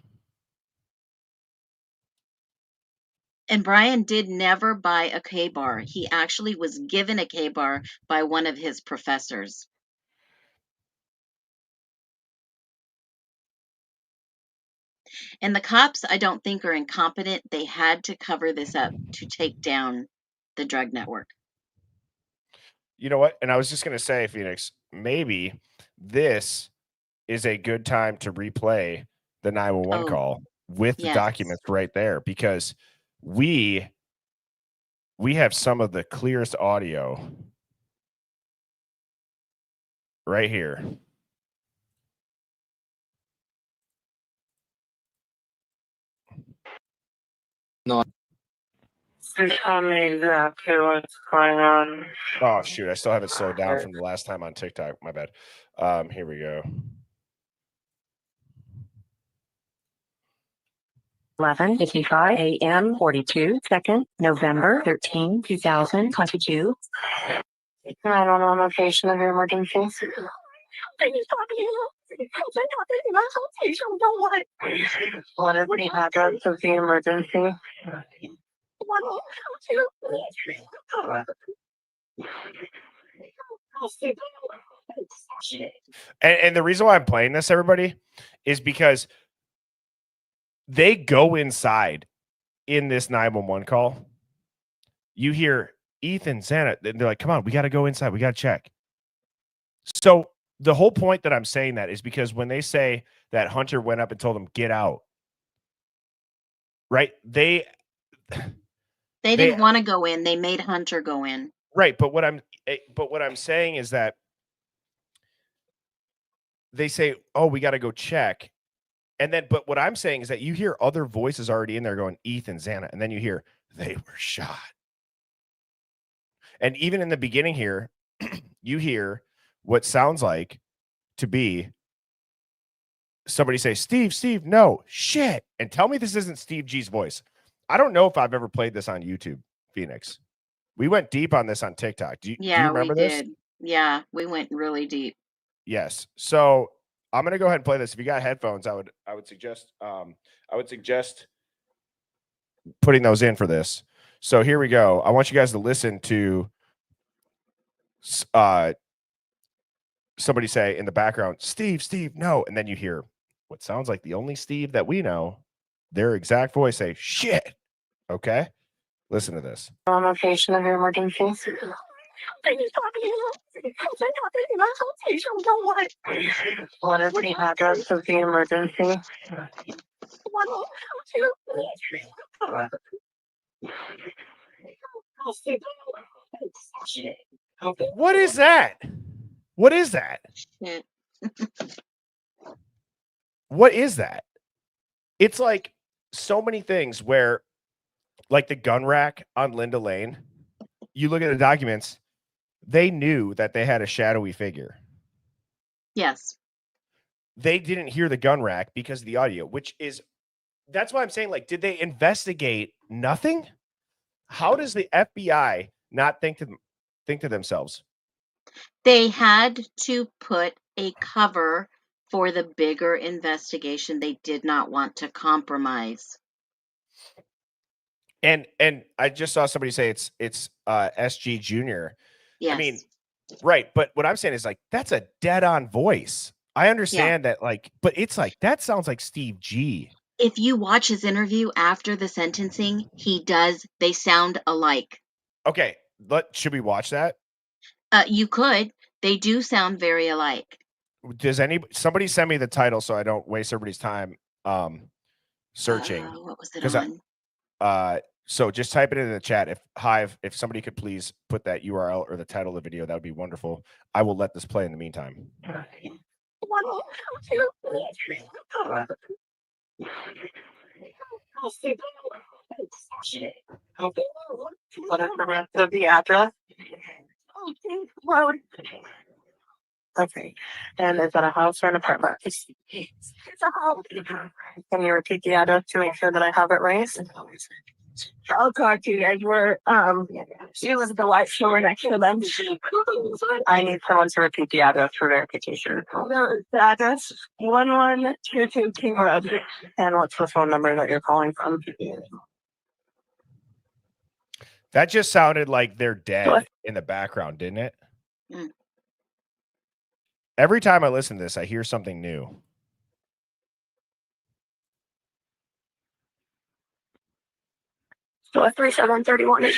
And Brian did never buy a K-bar. He actually was given a K-bar by one of his professors. And the cops, I don't think, are incompetent. They had to cover this up to take down the drug network. You know what? And I was just going to say, Phoenix, maybe this is a good time to replay the 911 call with the documents right there, because we have some of the clearest audio right here. No. Tell me exactly what's going on. Oh shoot, I still have it slowed down from the last time on TikTok. My bad. Here we go. 11:55 a.m. 42 seconds, November 13, 2022. I don't know location of your emergency. What is the address of the emergency? And the reason why I'm playing this, everybody, is because they go inside in this 911 call. You hear Ethan, Xana, and they're like, come on, we got to go inside. We got to check. So the whole point that I'm saying that is because when they say that Hunter went up and told them, get out, right? They didn't want to go in. They made Hunter go in. Right. But what I'm saying is that they say, oh, we got to go check. And then, but what I'm saying is that you hear other voices already in there going, Ethan, Xana, and then you hear, they were shot. And even in the beginning here, you hear what sounds like to be somebody say, Steve, no, shit. And tell me this isn't Steve G's voice. I don't know if I've ever played this on YouTube, Phoenix. We went deep on this on TikTok. Do you remember this? Yeah, we went really deep. Yes. So I'm going to go ahead and play this. If you got headphones, I would suggest putting those in for this. So here we go. I want you guys to listen to somebody say in the background, Steve, no. And then you hear what sounds like the only Steve that we know, their exact voice say, shit. Okay. Listen to this. On location of your emergency. What is the address of the emergency? What is that? What is that? Shit. What is that? It's like so many things where, like the gun rack on Linda Lane, you look at the documents, they knew that they had a shadowy figure. Yes. They didn't hear the gun rack because of the audio, which is, that's why I'm saying, like, did they investigate nothing? How does the FBI not think to themselves? They had to put a cover for the bigger investigation. They did not want to compromise. And I just saw somebody say it's SG Junior. Yes. I mean, right, but what I'm saying is, like, that's a dead-on voice. I understand that, like, but it's like, that sounds like Steve G. If you watch his interview after the sentencing, they sound alike. Okay, should we watch that? You could. They do sound very alike. Does somebody send me the title so I don't waste everybody's time searching? What was it on? So just type it in the chat. If somebody could please put that URL or the title of the video, that would be wonderful. I will let this play in the meantime. What is the rest of the address? Okay. And is that a house or an apartment? It's a house. Can you repeat the address to make sure that I have it right? I'll talk to you guys. She was the white store next to them. I need someone to repeat the address for verification. The address 1122 King Road. And what's the phone number that you're calling from? That just sounded like they're dead in the background, didn't it? Mm. Every time I listen to this, I hear something new. So 3731.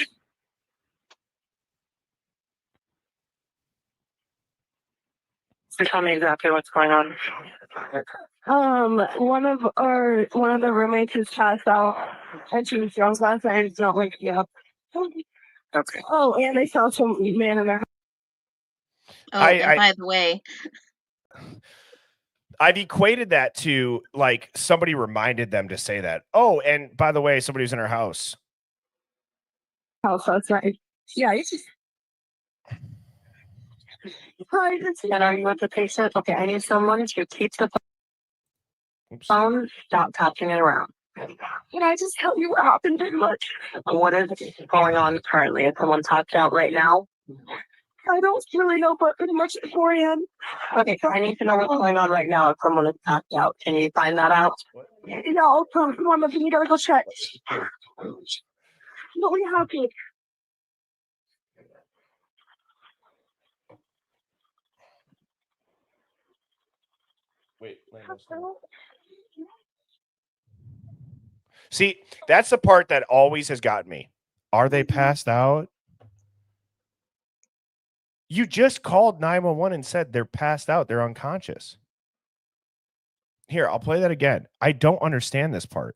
So tell me exactly what's going on. One of the roommates has passed out, and she was drunk last night. It's not waking up. Okay. Oh, and they saw some man in their house. Oh, and by the way, I've equated that to, like, somebody reminded them to say that. Oh, and by the way, somebody was in our house. House, that's right. Yeah, it's just. Hi, and are you with the patient? Okay, I need someone to keep the phone, stop touching it around. Can I just tell you what happened pretty much? What is going on currently? Is someone tapped out right now? I don't really know, but pretty much beforehand. Okay, so I need to know what's going on right now if someone is tapped out. Can you find that out? Yeah, I'll come on, you gotta go check. What we have here. Wait. See, that's the part that always has gotten me. Are they passed out? You just called 911 and said they're passed out. They're unconscious. Here, I'll play that again. I don't understand this part.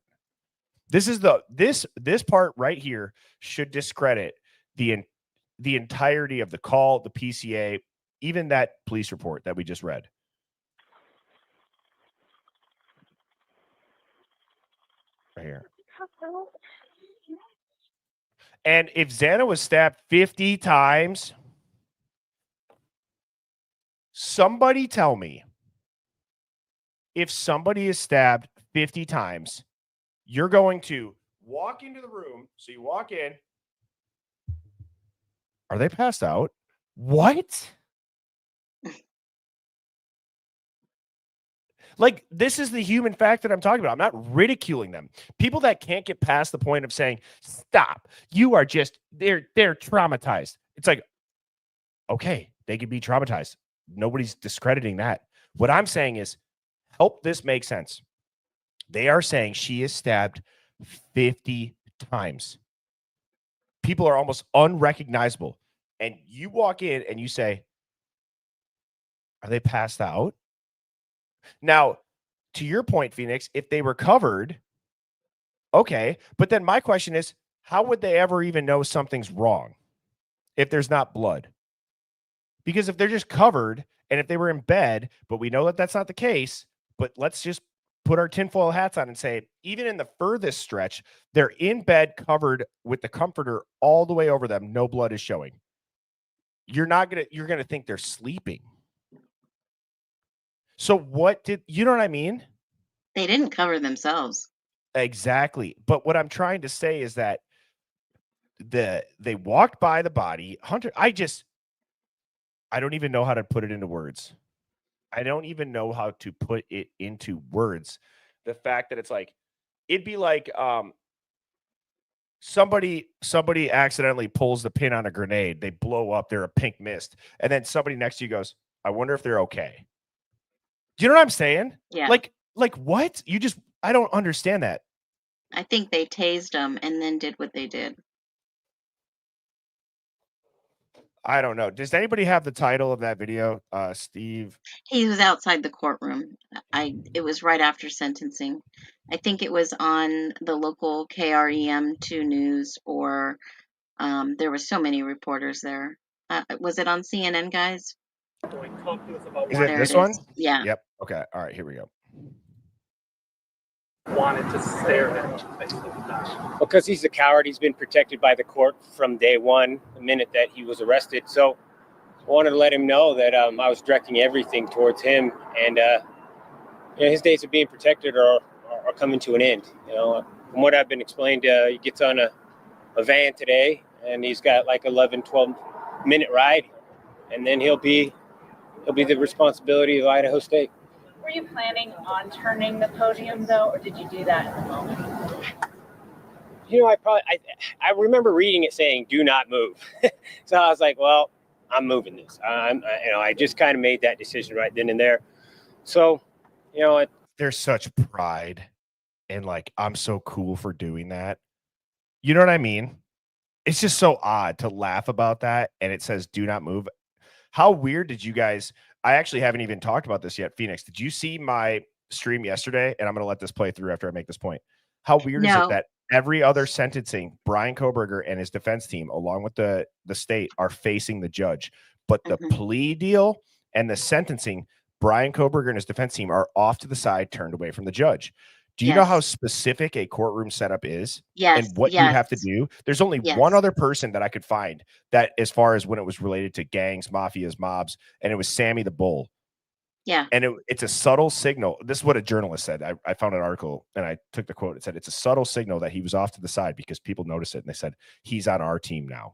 This is this part right here should discredit the entirety of the call, the PCA, even that police report that we just read. Right here. And if Xana was stabbed 50 times, somebody tell me, if somebody is stabbed 50 times, you're going to walk into the room. So you walk in. Are they passed out? What? Like, this is the human fact that I'm talking about. I'm not ridiculing them. People that can't get past the point of saying, stop, you are just, they're traumatized. It's like, okay, they could be traumatized. Nobody's discrediting that. What I'm saying is, help this make sense. They are saying she is stabbed 50 times. People are almost unrecognizable. And you walk in and you say, are they passed out? Now, to your point, Phoenix, if they were covered, okay. But then my question is, how would they ever even know something's wrong if there's not blood? Because if they're just covered and if they were in bed, but we know that that's not the case, but let's just put our tinfoil hats on and say, even in the furthest stretch, they're in bed covered with the comforter all the way over them. No blood is showing. You're going to think they're sleeping. So you know what I mean? They didn't cover themselves. Exactly. But what I'm trying to say is that they walked by the body. Hunter, I don't even know how to put it into words. I don't even know how to put it into words. The fact that it's like, it'd be like somebody accidentally pulls the pin on a grenade. They blow up. They're a pink mist. And then somebody next to you goes, I wonder if they're okay. Do you know what I'm saying? Yeah. Like what? I don't understand that. I think they tased them and then did what they did. I don't know. Does anybody have the title of that video, Steve? He was outside the courtroom. It was right after sentencing. I think it was on the local KREM2 news, or there were so many reporters there. Was it on CNN, guys? Is it There this it one? is. Yeah. Yep. Okay. All right. Here we go. Wanted to stare at him, basically. Because he's a coward, he's been protected by the court from day one, the minute that he was arrested. So I wanted to let him know that I was directing everything towards him, and his days of being protected are coming to an end. From what I've been explained, he gets on a van today, and he's got like 11, 12-minute ride, and then he'll be the responsibility of Idaho State. Were you planning on turning the podium though, or did you do that in the moment? I remember reading it saying, "Do not move." So I was like, "Well, I'm moving this." I just kind of made that decision right then and there. So, there's such pride and like, I'm so cool for doing that. You know what I mean? It's just so odd to laugh about that. And it says, "Do not move." How weird did you guys? I actually haven't even talked about this yet. Phoenix, did you see my stream yesterday? And I'm going to let this play through after I make this point. How weird is it that every other sentencing, Brian Koberger and his defense team, along with the state, are facing the judge, but the plea deal and the sentencing, Brian Koberger and his defense team are off to the side, turned away from the judge. Do you know how specific a courtroom setup is? Yes. And what you have to do? There's only one other person that I could find that, as far as when it was related to gangs, mafias, mobs, and it was Sammy the Bull. Yeah. And it's a subtle signal. This is what a journalist said. I found an article and I took the quote. It said, it's a subtle signal that he was off to the side because people noticed it. And they said, he's on our team now.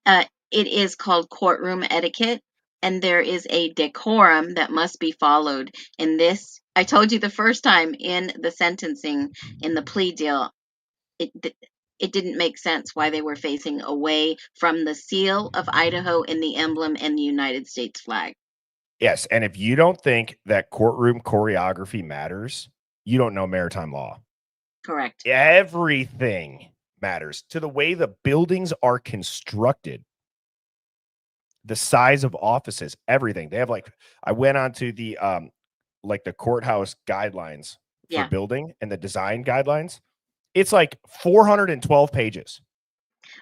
It is called courtroom etiquette. And there is a decorum that must be followed in this. I told you the first time in the sentencing, in the plea deal, it didn't make sense why they were facing away from the seal of Idaho and the emblem and the United States flag. Yes. And if you don't think that courtroom choreography matters, you don't know maritime law. Correct. Everything matters to the way the buildings are constructed. The size of offices, everything. They have I went on to the the courthouse guidelines for building and the design guidelines. It's 412 pages.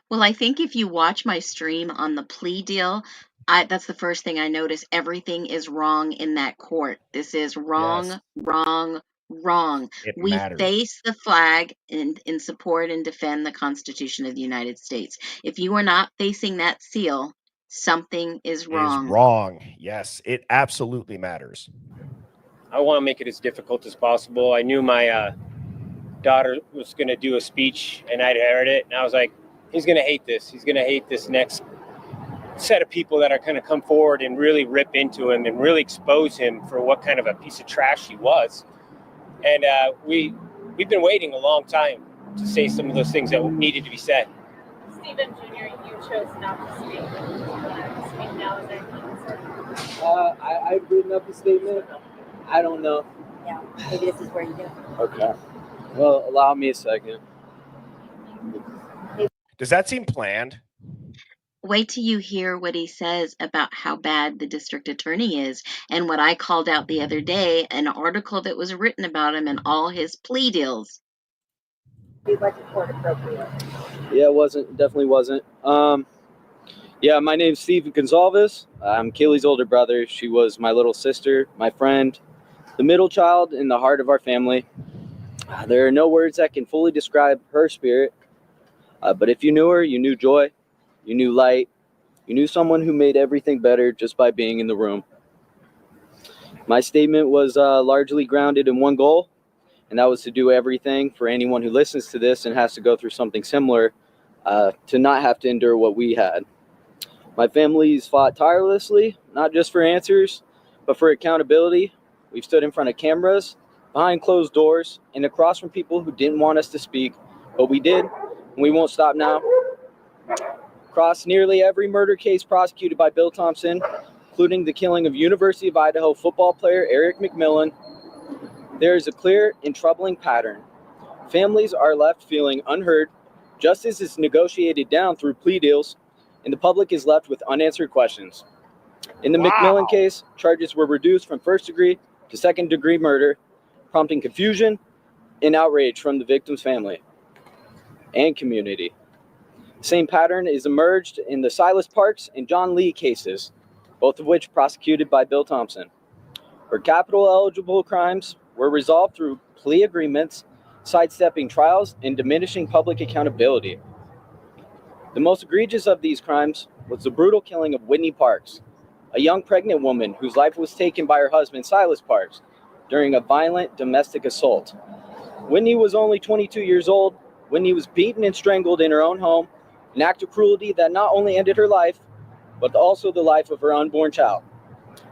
Well, I think if you watch my stream on the plea deal, that's the first thing I noticed. Everything is wrong in that court. This is wrong, wrong, wrong. We face the flag in support and defend the Constitution of the United States. If you are not facing that seal, something is wrong. Yes, it absolutely matters. I want to make it as difficult as possible. I knew my daughter was going to do a speech, and I'd heard it, and I was like, he's going to hate this. He's going to hate this next set of people that are going to come forward and really rip into him and really expose him for what kind of a piece of trash he was. And we've been waiting a long time to say some of those things that needed to be said. Stephen Jr., you chose not to speak. Speak now, is there any concern? I've written up a statement. I don't know. Yeah, maybe this is where you do. Okay. Well, allow me a second. Does that seem planned? Wait till you hear what he says about how bad the district attorney is, and what I called out the other day, an article that was written about him and all his plea deals. Budget court appropriate. Yeah, it definitely wasn't. Yeah, my name's Steven Gonzalez. I'm Kaylee's older brother. She was my little sister, my friend, the middle child in the heart of our family. There are no words that can fully describe her spirit, but if you knew her, you knew joy, you knew light, you knew someone who made everything better just by being in the room. My statement was largely grounded in one goal, and that was to do everything for anyone who listens to this and has to go through something similar, to not have to endure what we had. My family's fought tirelessly, not just for answers, but for accountability. We've stood in front of cameras, behind closed doors, and across from people who didn't want us to speak, but we did, and we won't stop now. Across nearly every murder case prosecuted by Bill Thompson, including the killing of University of Idaho football player Eric McMillan, there is a clear and troubling pattern. Families are left feeling unheard, justice is negotiated down through plea deals, and the public is left with unanswered questions. In the McMillan case, charges were reduced from first-degree to second-degree murder, prompting confusion and outrage from the victim's family and community. The same pattern is emerged in the Silas Parks and John Lee cases, both of which prosecuted by Bill Thompson, where capital-eligible crimes were resolved through plea agreements, sidestepping trials and diminishing public accountability. The most egregious of these crimes was the brutal killing of Whitney Parks, a young pregnant woman whose life was taken by her husband, Silas Parks, during a violent domestic assault. Whitney was only 22 years old. Whitney was beaten and strangled in her own home, an act of cruelty that not only ended her life, but also the life of her unborn child.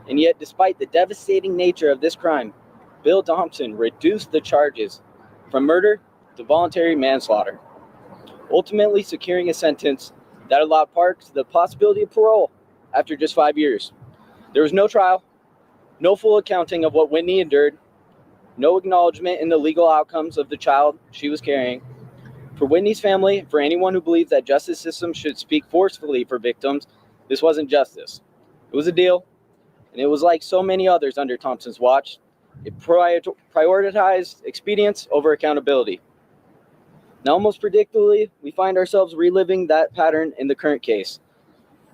And yet, despite the devastating nature of this crime, Bill Thompson reduced the charges from murder to voluntary manslaughter, ultimately securing a sentence that allowed Parks the possibility of parole after just 5 years. There was no trial, no full accounting of what Whitney endured, no acknowledgement in the legal outcomes of the child she was carrying. For Whitney's family, for anyone who believes that justice system should speak forcefully for victims, this wasn't justice. It was a deal, and it was like so many others under Thompson's watch. It prioritized expedience over accountability. Now, almost predictably, we find ourselves reliving that pattern in the current case.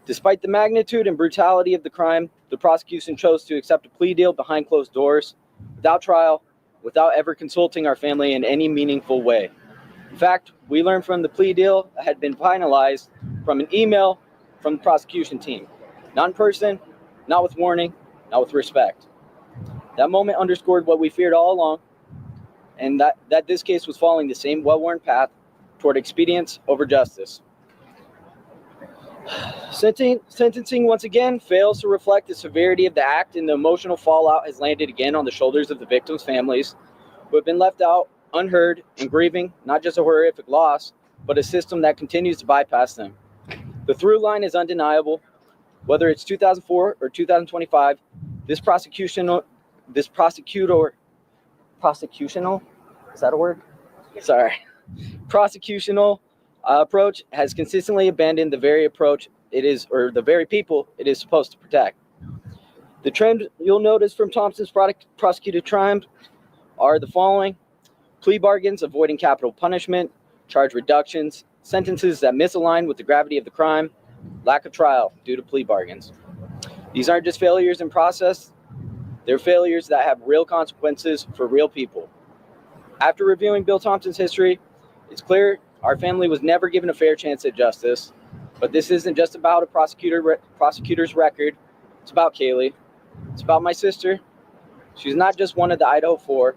Despite the magnitude and brutality of the crime, the prosecution chose to accept a plea deal behind closed doors, without trial, without ever consulting our family in any meaningful way. In fact, we learned from the plea deal that had been finalized from an email from the prosecution team. Not in person, not with warning, not with respect. That moment underscored what we feared all along, and that this case was following the same well-worn path toward expedience over justice. Sentencing once again fails to reflect the severity of the act, and the emotional fallout has landed again on the shoulders of the victims' families, who have been left out, unheard, and grieving not just a horrific loss, but a system that continues to bypass them. The through line is undeniable. Whether it's 2004 or 2025, this prosecutional, is that a word? Sorry. Prosecutional approach has consistently abandoned the very approach it is, or the very people it is supposed to protect. The trend you'll notice from Thompson's prosecuted crimes are the following: plea bargains avoiding capital punishment, charge reductions, sentences that misalign with the gravity of the crime, lack of trial due to plea bargains. These aren't just failures in process, they're failures that have real consequences for real people. After reviewing Bill Thompson's history, it's clear our family was never given a fair chance at justice. But this isn't just about a prosecutor's record. It's about Kaylee. It's about my sister. She's not just one of the Idaho 4.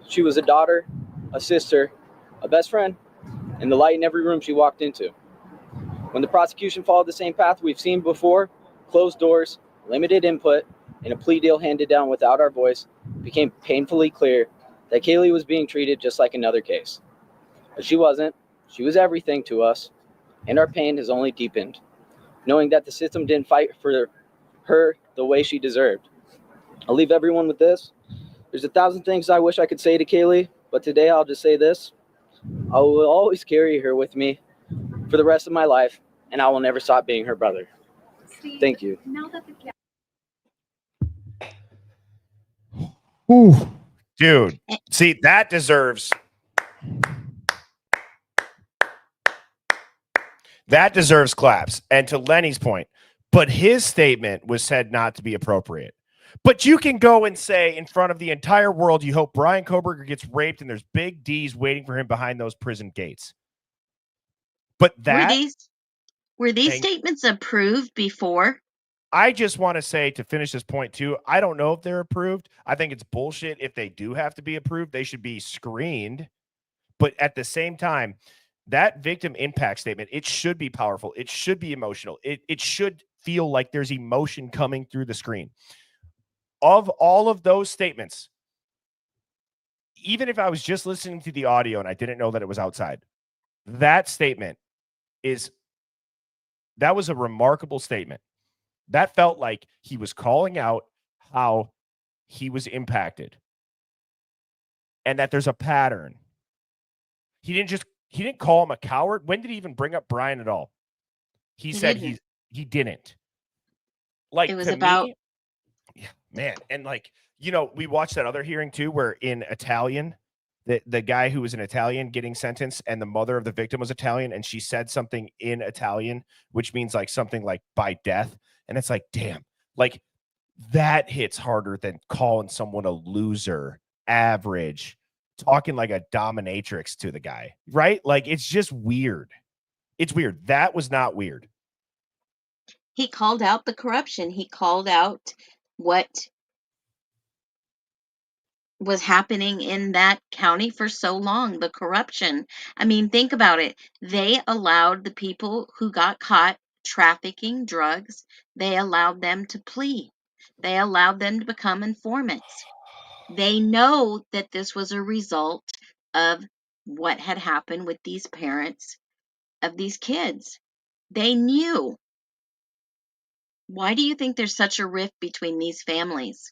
She was a daughter, a sister, a best friend, and the light in every room she walked into. When the prosecution followed the same path we've seen before, closed doors, limited input, and a plea deal handed down without our voice, it became painfully clear that Kaylee was being treated just like another case. But she wasn't. She was everything to us, and our pain has only deepened, knowing that the system didn't fight for her the way she deserved. I'll leave everyone with this. There's 1,000 things I wish I could say to Kaylee, but today I'll just say this. I will always carry her with me for the rest of my life, and I will never stop being her brother. Thank you. Now that the Ooh, dude. See, that deserves claps. And to Lenny's point, but his statement was said not to be appropriate. But you can go and say in front of the entire world, you hope Brian Koberger gets raped and there's big D's waiting for him behind those prison gates. But that were these statements approved before? I just want to say, to finish this point too, I don't know if they're approved. I think it's bullshit if they do have to be approved. They should be screened. But at the same time, that victim impact statement, it should be powerful. It should be emotional. It should feel like there's emotion coming through the screen. Of all of those statements, even if I was just listening to the audio and I didn't know that it was outside, that statement that was a remarkable statement. That felt like he was calling out how he was impacted and that there's a pattern. He didn't call him a coward. When did he even bring up Brian at all? He said didn't. he didn't. Like, it was to about me, yeah, man. And like, you know, we watched that other hearing too, where in Italian, the guy who was an Italian getting sentenced and the mother of the victim was Italian, and she said something in Italian, which means like something like by death. And it's like, damn, like that hits harder than calling someone a loser, average, talking like a dominatrix to the guy, right? Like, it's just weird. It's weird. That was not weird. he called out the corruption. He called out what was happening in that county for so long, the corruption. I mean, think about it. They allowed the people who got caught trafficking drugs, they allowed them to plea. They allowed them to become informants. They know that this was a result of what had happened with these parents of these kids. They knew. Why do you think there's such a rift between these families?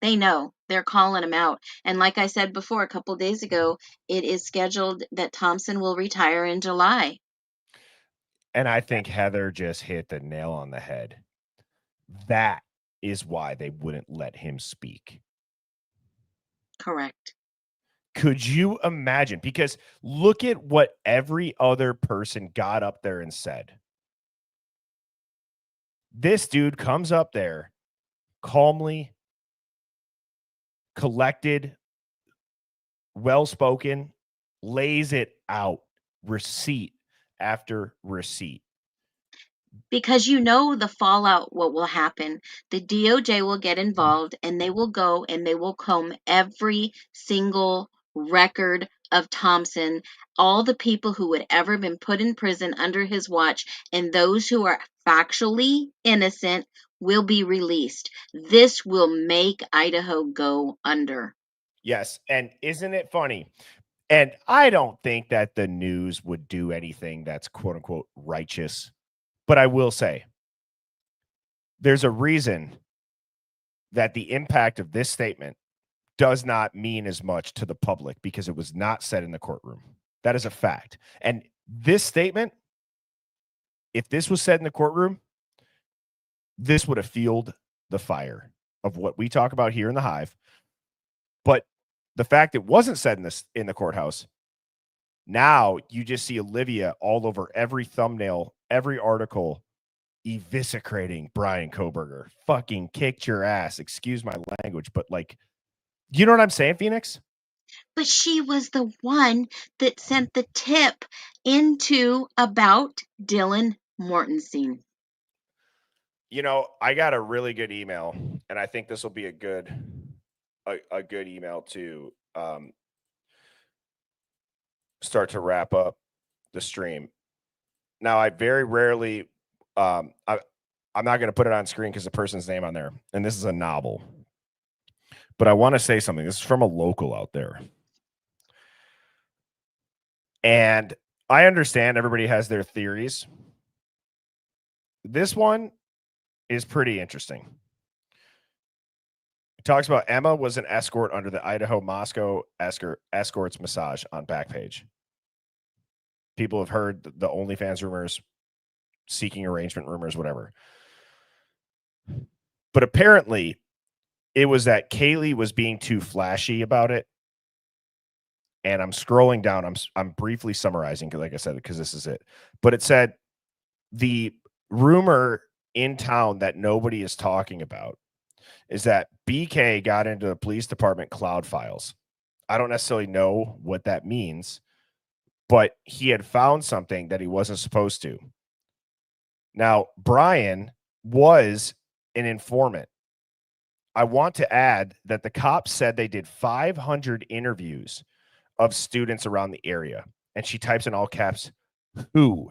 They know. They're calling him out. And like I said before, a couple days ago, it is scheduled that Thompson will retire in July. And I think Heather just hit the nail on the head. That is why they wouldn't let him speak. Correct. Could you imagine? Because look at what every other person got up there and said. This dude comes up there calmly, collected, well-spoken, lays it out, receipt after receipt. Because you know the fallout, what will happen. The DOJ will get involved and they will go and they will comb every single record of Thompson, all the people who had ever been put in prison under his watch, and those who are factually innocent will be released. This will make Idaho go under. Yes. And isn't it funny? And I don't think that the news would do anything that's quote unquote righteous. But I will say, there's a reason that the impact of this statement does not mean as much to the public because it was not said in the courtroom. That is a fact. And this statement, if this was said in the courtroom, this would have fueled the fire of what we talk about here in the Hive. But the fact it wasn't said in the courthouse, now you just see Olivia all over every thumbnail, every article, eviscerating Brian Koberger. Fucking kicked your ass. Excuse my language, but like, you know what I'm saying, Phoenix? But she was the one that sent the tip into about Dylan Mortensen. You know, I got a really good email, and I think this will be a good email to start to wrap up the stream. Now, I very rarely, I'm not going to put it on screen because the person's name on there, and this is a novel. But I want to say something. This is from a local out there. And I understand everybody has their theories. This one is pretty interesting. It talks about Emma was an escort under the Idaho Moscow escorts massage on Backpage. People have heard the OnlyFans rumors, seeking arrangement rumors, whatever. But apparently, it was that Kaylee was being too flashy about it. And I'm scrolling down. I'm briefly summarizing, like I said, because this is it. But it said the rumor in town that nobody is talking about is that BK got into the police department cloud files. I don't necessarily know what that means, but he had found something that he wasn't supposed to. Now, Brian was an informant. I want to add that the cops said they did 500 interviews of students around the area. And she types in all caps, who?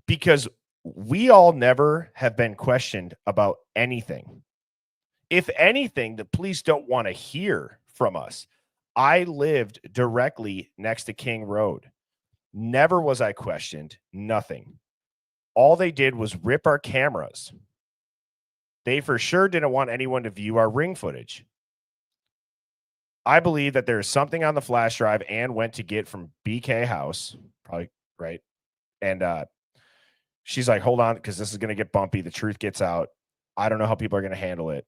Because we all never have been questioned about anything. If anything, the police don't want to hear from us. I lived directly next to King Road. Never was I questioned. Nothing. All they did was rip our cameras. They for sure didn't want anyone to view our ring footage. I believe that there is something on the flash drive and went to get from BK house, probably, right? And she's like, hold on, because this is going to get bumpy. The truth gets out. I don't know how people are going to handle it.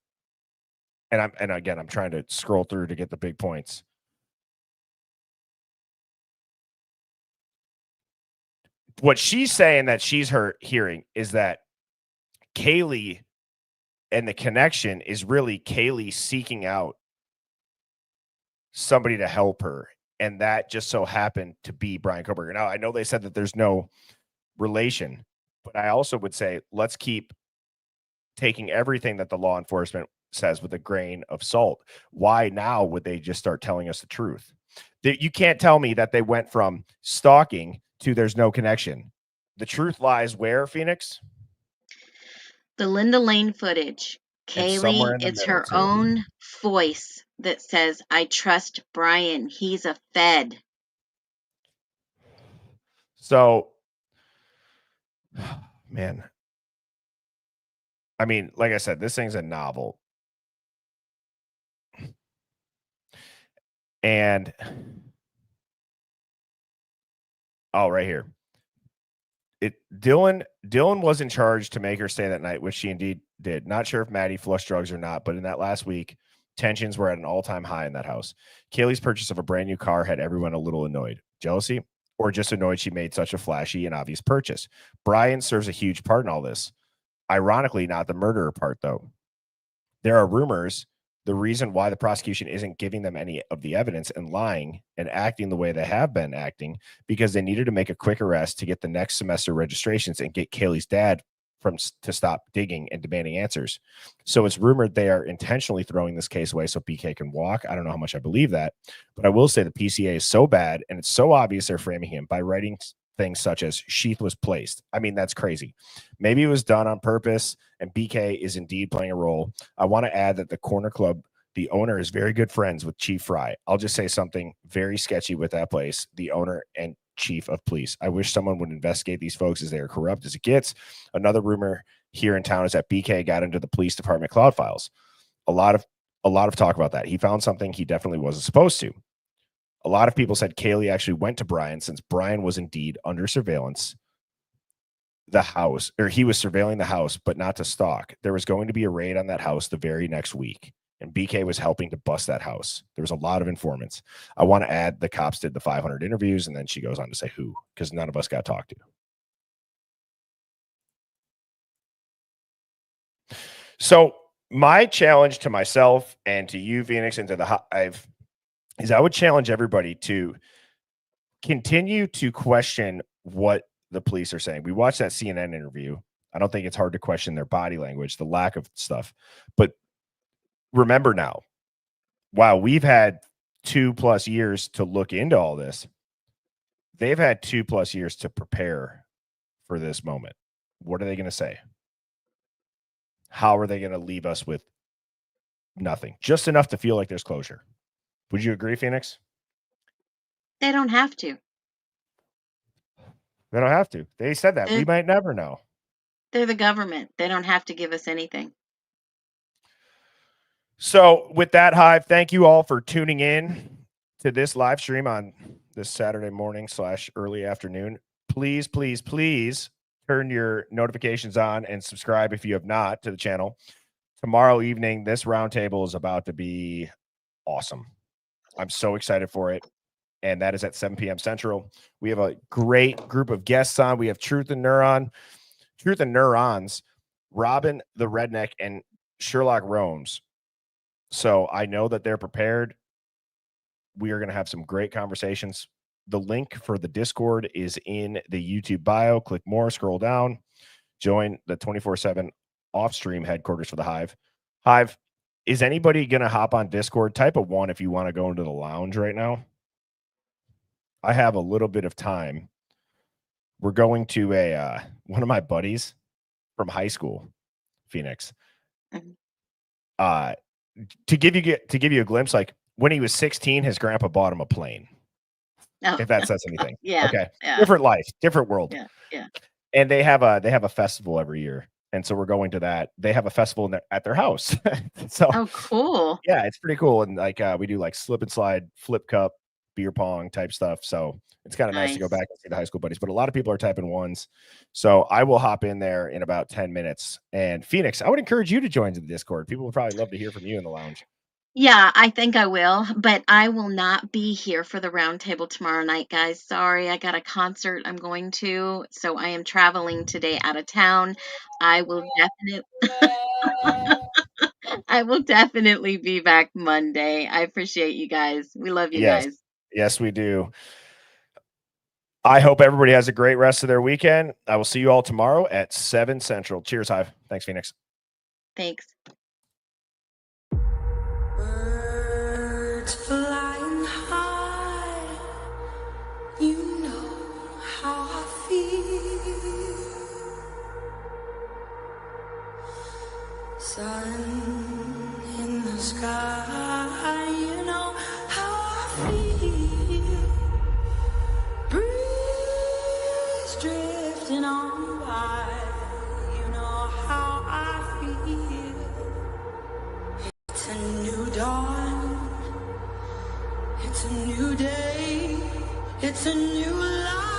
And again, I'm trying to scroll through to get the big points. What she's saying that she's hearing is that Kaylee and the connection is really Kaylee seeking out somebody to help her. And that just so happened to be Brian Koberger. Now, I know they said that there's no relation, but I also would say let's keep taking everything that the law enforcement says with a grain of salt. Why now would they just start telling us the truth? You can't tell me that they went from stalking to there's no connection. The truth lies where, Phoenix? The Linda Lane footage. And somewhere Kaylee, in the it's middle, her too. own voice that says, I trust Brian. He's a Fed. So, man, I mean, like I said, this thing's a novel. And, oh, right here. Dylan was in charge to make her stay that night, which she indeed did. Not sure if Maddie flushed drugs or not, but in that last week, tensions were at an all-time high in that house. Kaylee's purchase of a brand new car had everyone a little annoyed. Jealousy? Or just annoyed she made such a flashy and obvious purchase. Brian serves a huge part in all this. Ironically, not the murderer part, though. There are rumors the reason why the prosecution isn't giving them any of the evidence and lying and acting the way they have been acting because they needed to make a quick arrest to get the next semester registrations and get Kaylee's dad to stop digging and demanding answers. So it's rumored they are intentionally throwing this case away so BK can walk. I don't know how much I believe that, but I will say the PCA is so bad and it's so obvious they're framing him by writing things such as sheath was placed. I mean, that's crazy. Maybe it was done on purpose and BK is indeed playing a role. I want to add that the Corner Club, the owner is very good friends with Chief Fry. I'll just say something very sketchy with that place, the owner and chief of police. I wish someone would investigate these folks as they are corrupt as it gets. Another rumor here in town is that BK got into the police department cloud files. A lot of talk about that. He found something he definitely wasn't supposed to. A lot of people said Kaylee actually went to Brian since Brian was indeed under surveillance the house, or he was surveilling the house, but not to stalk. There was going to be a raid on that house the very next week, and BK was helping to bust that house. There was a lot of informants. I want to add the cops did the 500 interviews, and then she goes on to say who, because none of us got talked to. So my challenge to myself and to you, Phoenix, and to the Hive is I would challenge everybody to continue to question what the police are saying. We watched that CNN interview. I don't think it's hard to question their body language, the lack of stuff. But remember now, while we've had 2+ years to look into all this, they've had 2+ years to prepare for this moment. What are they going to say? How are they going to leave us with nothing? Just enough to feel like there's closure. Would you agree, Phoenix? They don't have to. They don't have to. They said that. We might never know. They're the government. They don't have to give us anything. So with that, Hive, thank you all for tuning in to this live stream on this Saturday morning / early afternoon. Please, please, please turn your notifications on and subscribe if you have not to the channel. Tomorrow evening, this roundtable is about to be awesome. I'm so excited for it. And that is at 7 p.m. Central. We have a great group of guests on. We have Truth and Neurons, Robin the Redneck, and Sherlock Romes. So I know that they're prepared. We are going to have some great conversations. The link for the Discord is in the YouTube bio. Click more, scroll down, join the 24/7 off-stream headquarters for the Hive. Hive, is anybody going to hop on Discord? Type a 1 if you want to go into the lounge right now. I have a little bit of time. We're going to one of my buddies from high school, Phoenix. To give you a glimpse, like when he was 16, his grandpa bought him a plane. Oh. If that says anything. Yeah. Okay. Yeah. Different life, different world. Yeah. And they have a festival every year. And so we're going to that. They have a festival at their house. So oh, cool. Yeah, it's pretty cool. And like we do like slip and slide, flip cup, beer pong type stuff. So it's kind of nice to go back and see the high school buddies. But a lot of people are typing 1s. So I will hop in there in about 10 minutes. And Phoenix, I would encourage you to join the Discord. People would probably love to hear from you in the lounge. Yeah, I think I will, but I will not be here for the roundtable tomorrow night, guys. Sorry, I got a concert I'm going to, so I am traveling today out of town. I will definitely be back Monday. I appreciate you guys. We love you guys. Yes, we do. I hope everybody has a great rest of their weekend. I will see you all tomorrow at 7 Central. Cheers, Hive. Thanks, Phoenix. Thanks. Birds flying high, you know how I feel. Sun in the sky, you know how I feel. Breeze drifting on by, you know how I feel. It's a new dawn, it's a new day, it's a new life.